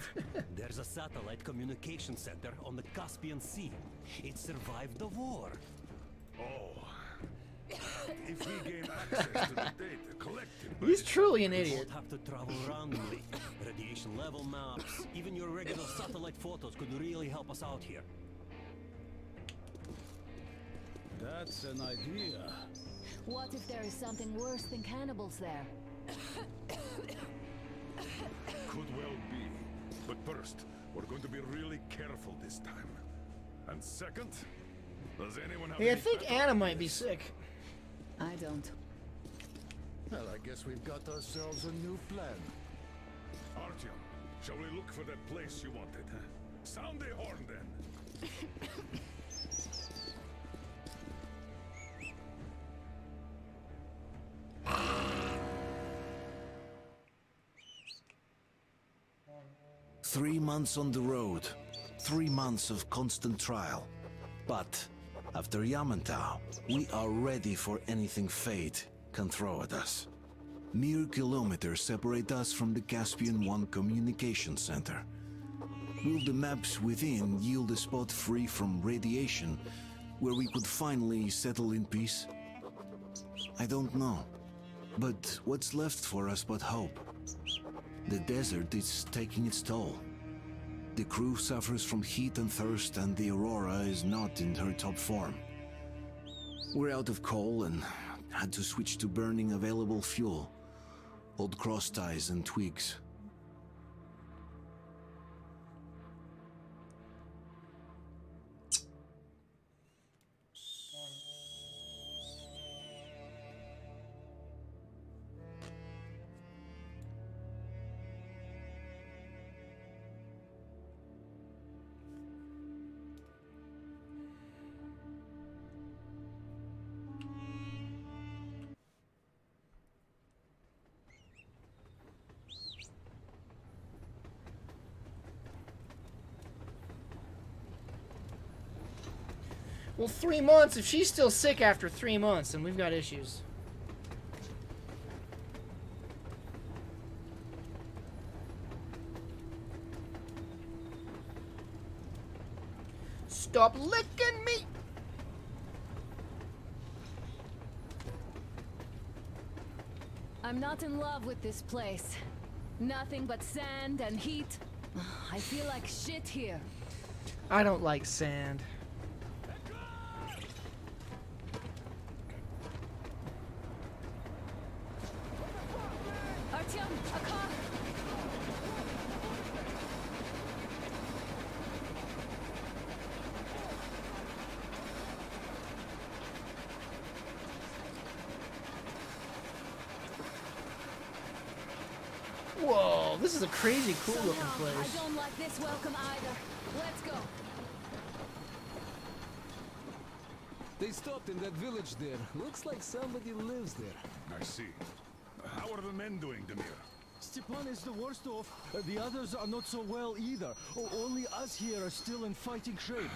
There's a satellite communication center on the Caspian Sea. It survived the war.
Oh. If we gain access to the data collected by
He's truly an
You
idiot.
won't have to travel randomly. Radiation level maps, even your regular satellite photos could really help us out here.
That's an idea.
What if there is something worse than cannibals there?
Could well be. But first, we're going to be really careful this time. And second, does anyone have
Hey, I
any
think
better
Anna might be
ideas?
sick.
I don't.
Well, I guess we've got ourselves a new plan.
Artyom, shall we look for that place you wanted, huh? Sound the horn, then.
3 months on the road, 3 months of constant trial. But after Yamantau, we are ready for anything fate can throw at us. Mere kilometers separate us from the Caspian One communication center. Will the maps within yield a spot free from radiation where we could finally settle in peace? I don't know. But what's left for us but hope? The desert is taking its toll. The crew suffers from heat and thirst, and the Aurora is not in her top form. We're out of coal and had to switch to burning available fuel. Old cross ties and twigs.
Well, 3 months. If she's still sick after 3 months, then we've got issues. Stop licking me!
I'm not in love with this place. Nothing but sand and heat. I feel like shit here.
I don't like sand.
Artyom, a car!
Whoa, this is a crazy cool looking
Somehow,
place.
I don't like this welcome either. Let's go.
They stopped in that village there. Looks like somebody lives there.
I see. How are the men doing, Demir?
Stepan is the worst off. The others are not so well either. Only us here are still in fighting shape.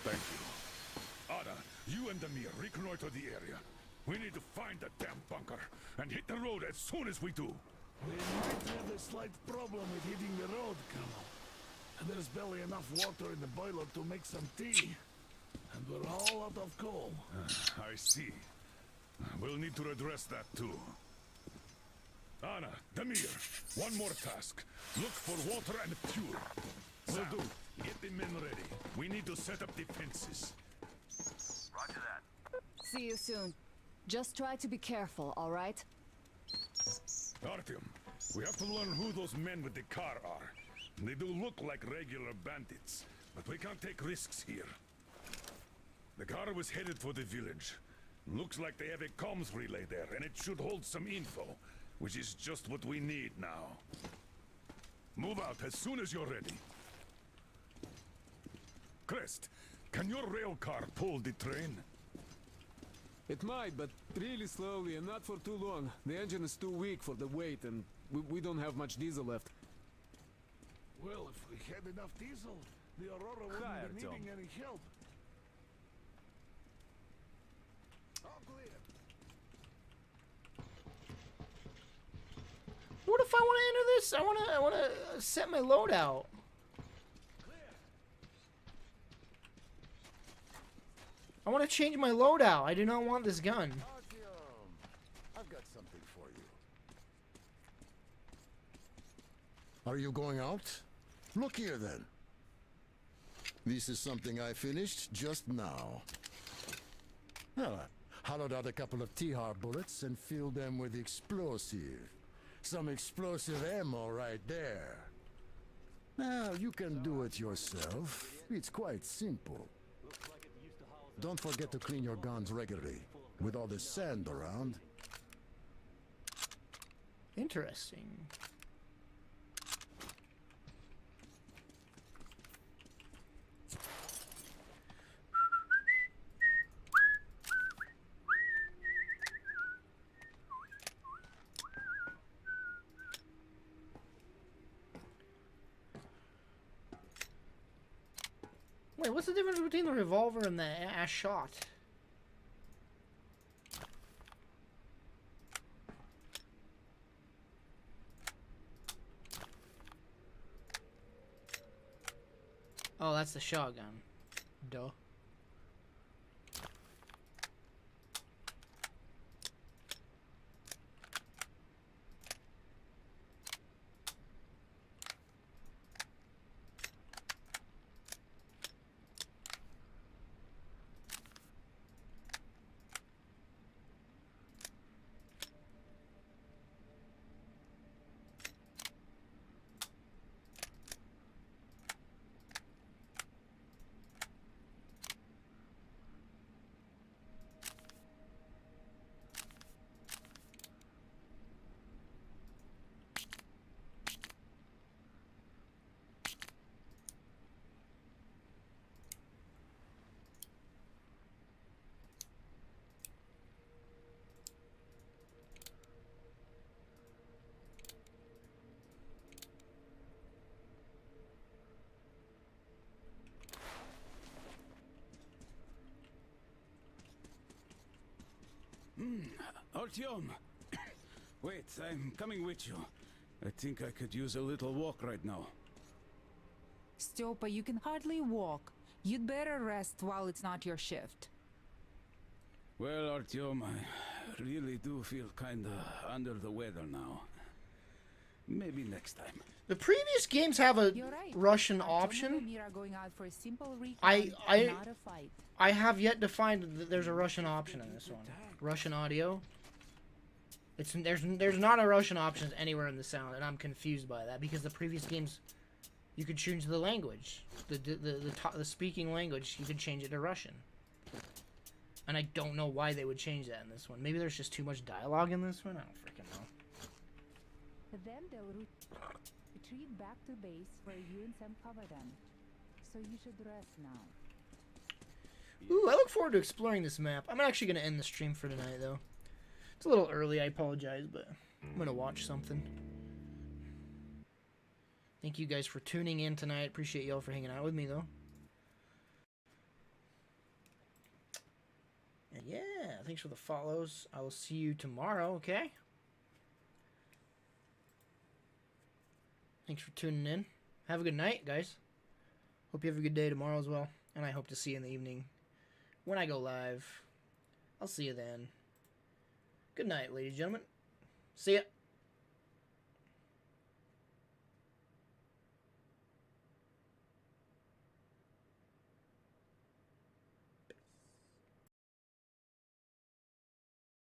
Thank you. Ada, you and Demir reconnoiter the area. We need to find that damn bunker and hit the road as soon as we do.
We might have a slight problem with hitting the road, Colonel. There's barely enough water in the boiler to make some tea. And we're all out of coal.
I see. We'll need to address that too. Anna, Demir, one more task. Look for water and fuel. Will do. Get the men ready. We need to set up defenses.
Roger that.
See you soon. Just try to be careful, all right?
Artyom, we have to learn who those men with the car are. They do look like regular bandits, but we can't take risks here. The car was headed for the village. Looks like they have a comms relay there, and it should hold some info, which is just what we need now. Move out as soon as you're ready. Crest, can your rail car pull the train?
It might, but really slowly and not for too long. The engine is too weak for the weight, and we don't have much diesel left.
Well, if we had enough diesel, the Aurora wouldn't be needing any help. All clear.
What if I want to enter this? I want to set my loadout. I want to change my loadout. I do not want this gun.
I've got something for you. Are you going out? Look here then. This is something I finished just now. Well, I hollowed out a couple of T-Har bullets and filled them with explosive. Some explosive ammo right there. Now, you can do it yourself. It's quite simple. Don't forget to clean your guns regularly. With all this sand around.
Interesting. Wait, what's the difference between the revolver and the ass shot? Oh, that's the shotgun. Duh.
Artyom! Wait, I'm coming with you. I think I could use a little walk right now.
Styopa, you can hardly walk. You'd better rest while it's not your shift.
Well, Artyom, I really do feel kinda under the weather now. Maybe next time.
The previous games have a Russian option. I have yet to find that there's a Russian option in this one. Russian audio. There's not a Russian option anywhere in the sound, and I'm confused by that because the previous games you could change the language, the speaking language. You could change it to Russian, and I don't know why they would change that in this one. Maybe there's just too much dialogue in this one. I don't freaking know.
Then they'll retreat back to base where you and Sam cover them. So you should rest now.
Ooh, I look forward to exploring this map. I'm actually going to end the stream for tonight, though. It's a little early, I apologize, but I'm going to watch something. Thank you guys for tuning in tonight. Appreciate y'all for hanging out with me, though. And yeah, thanks for the follows. I will see you tomorrow, okay? Thanks for tuning in. Have a good night, guys. Hope you have a good day tomorrow as well. And I hope to see you in the evening when I go live. I'll see you then. Good night, ladies and gentlemen. See ya.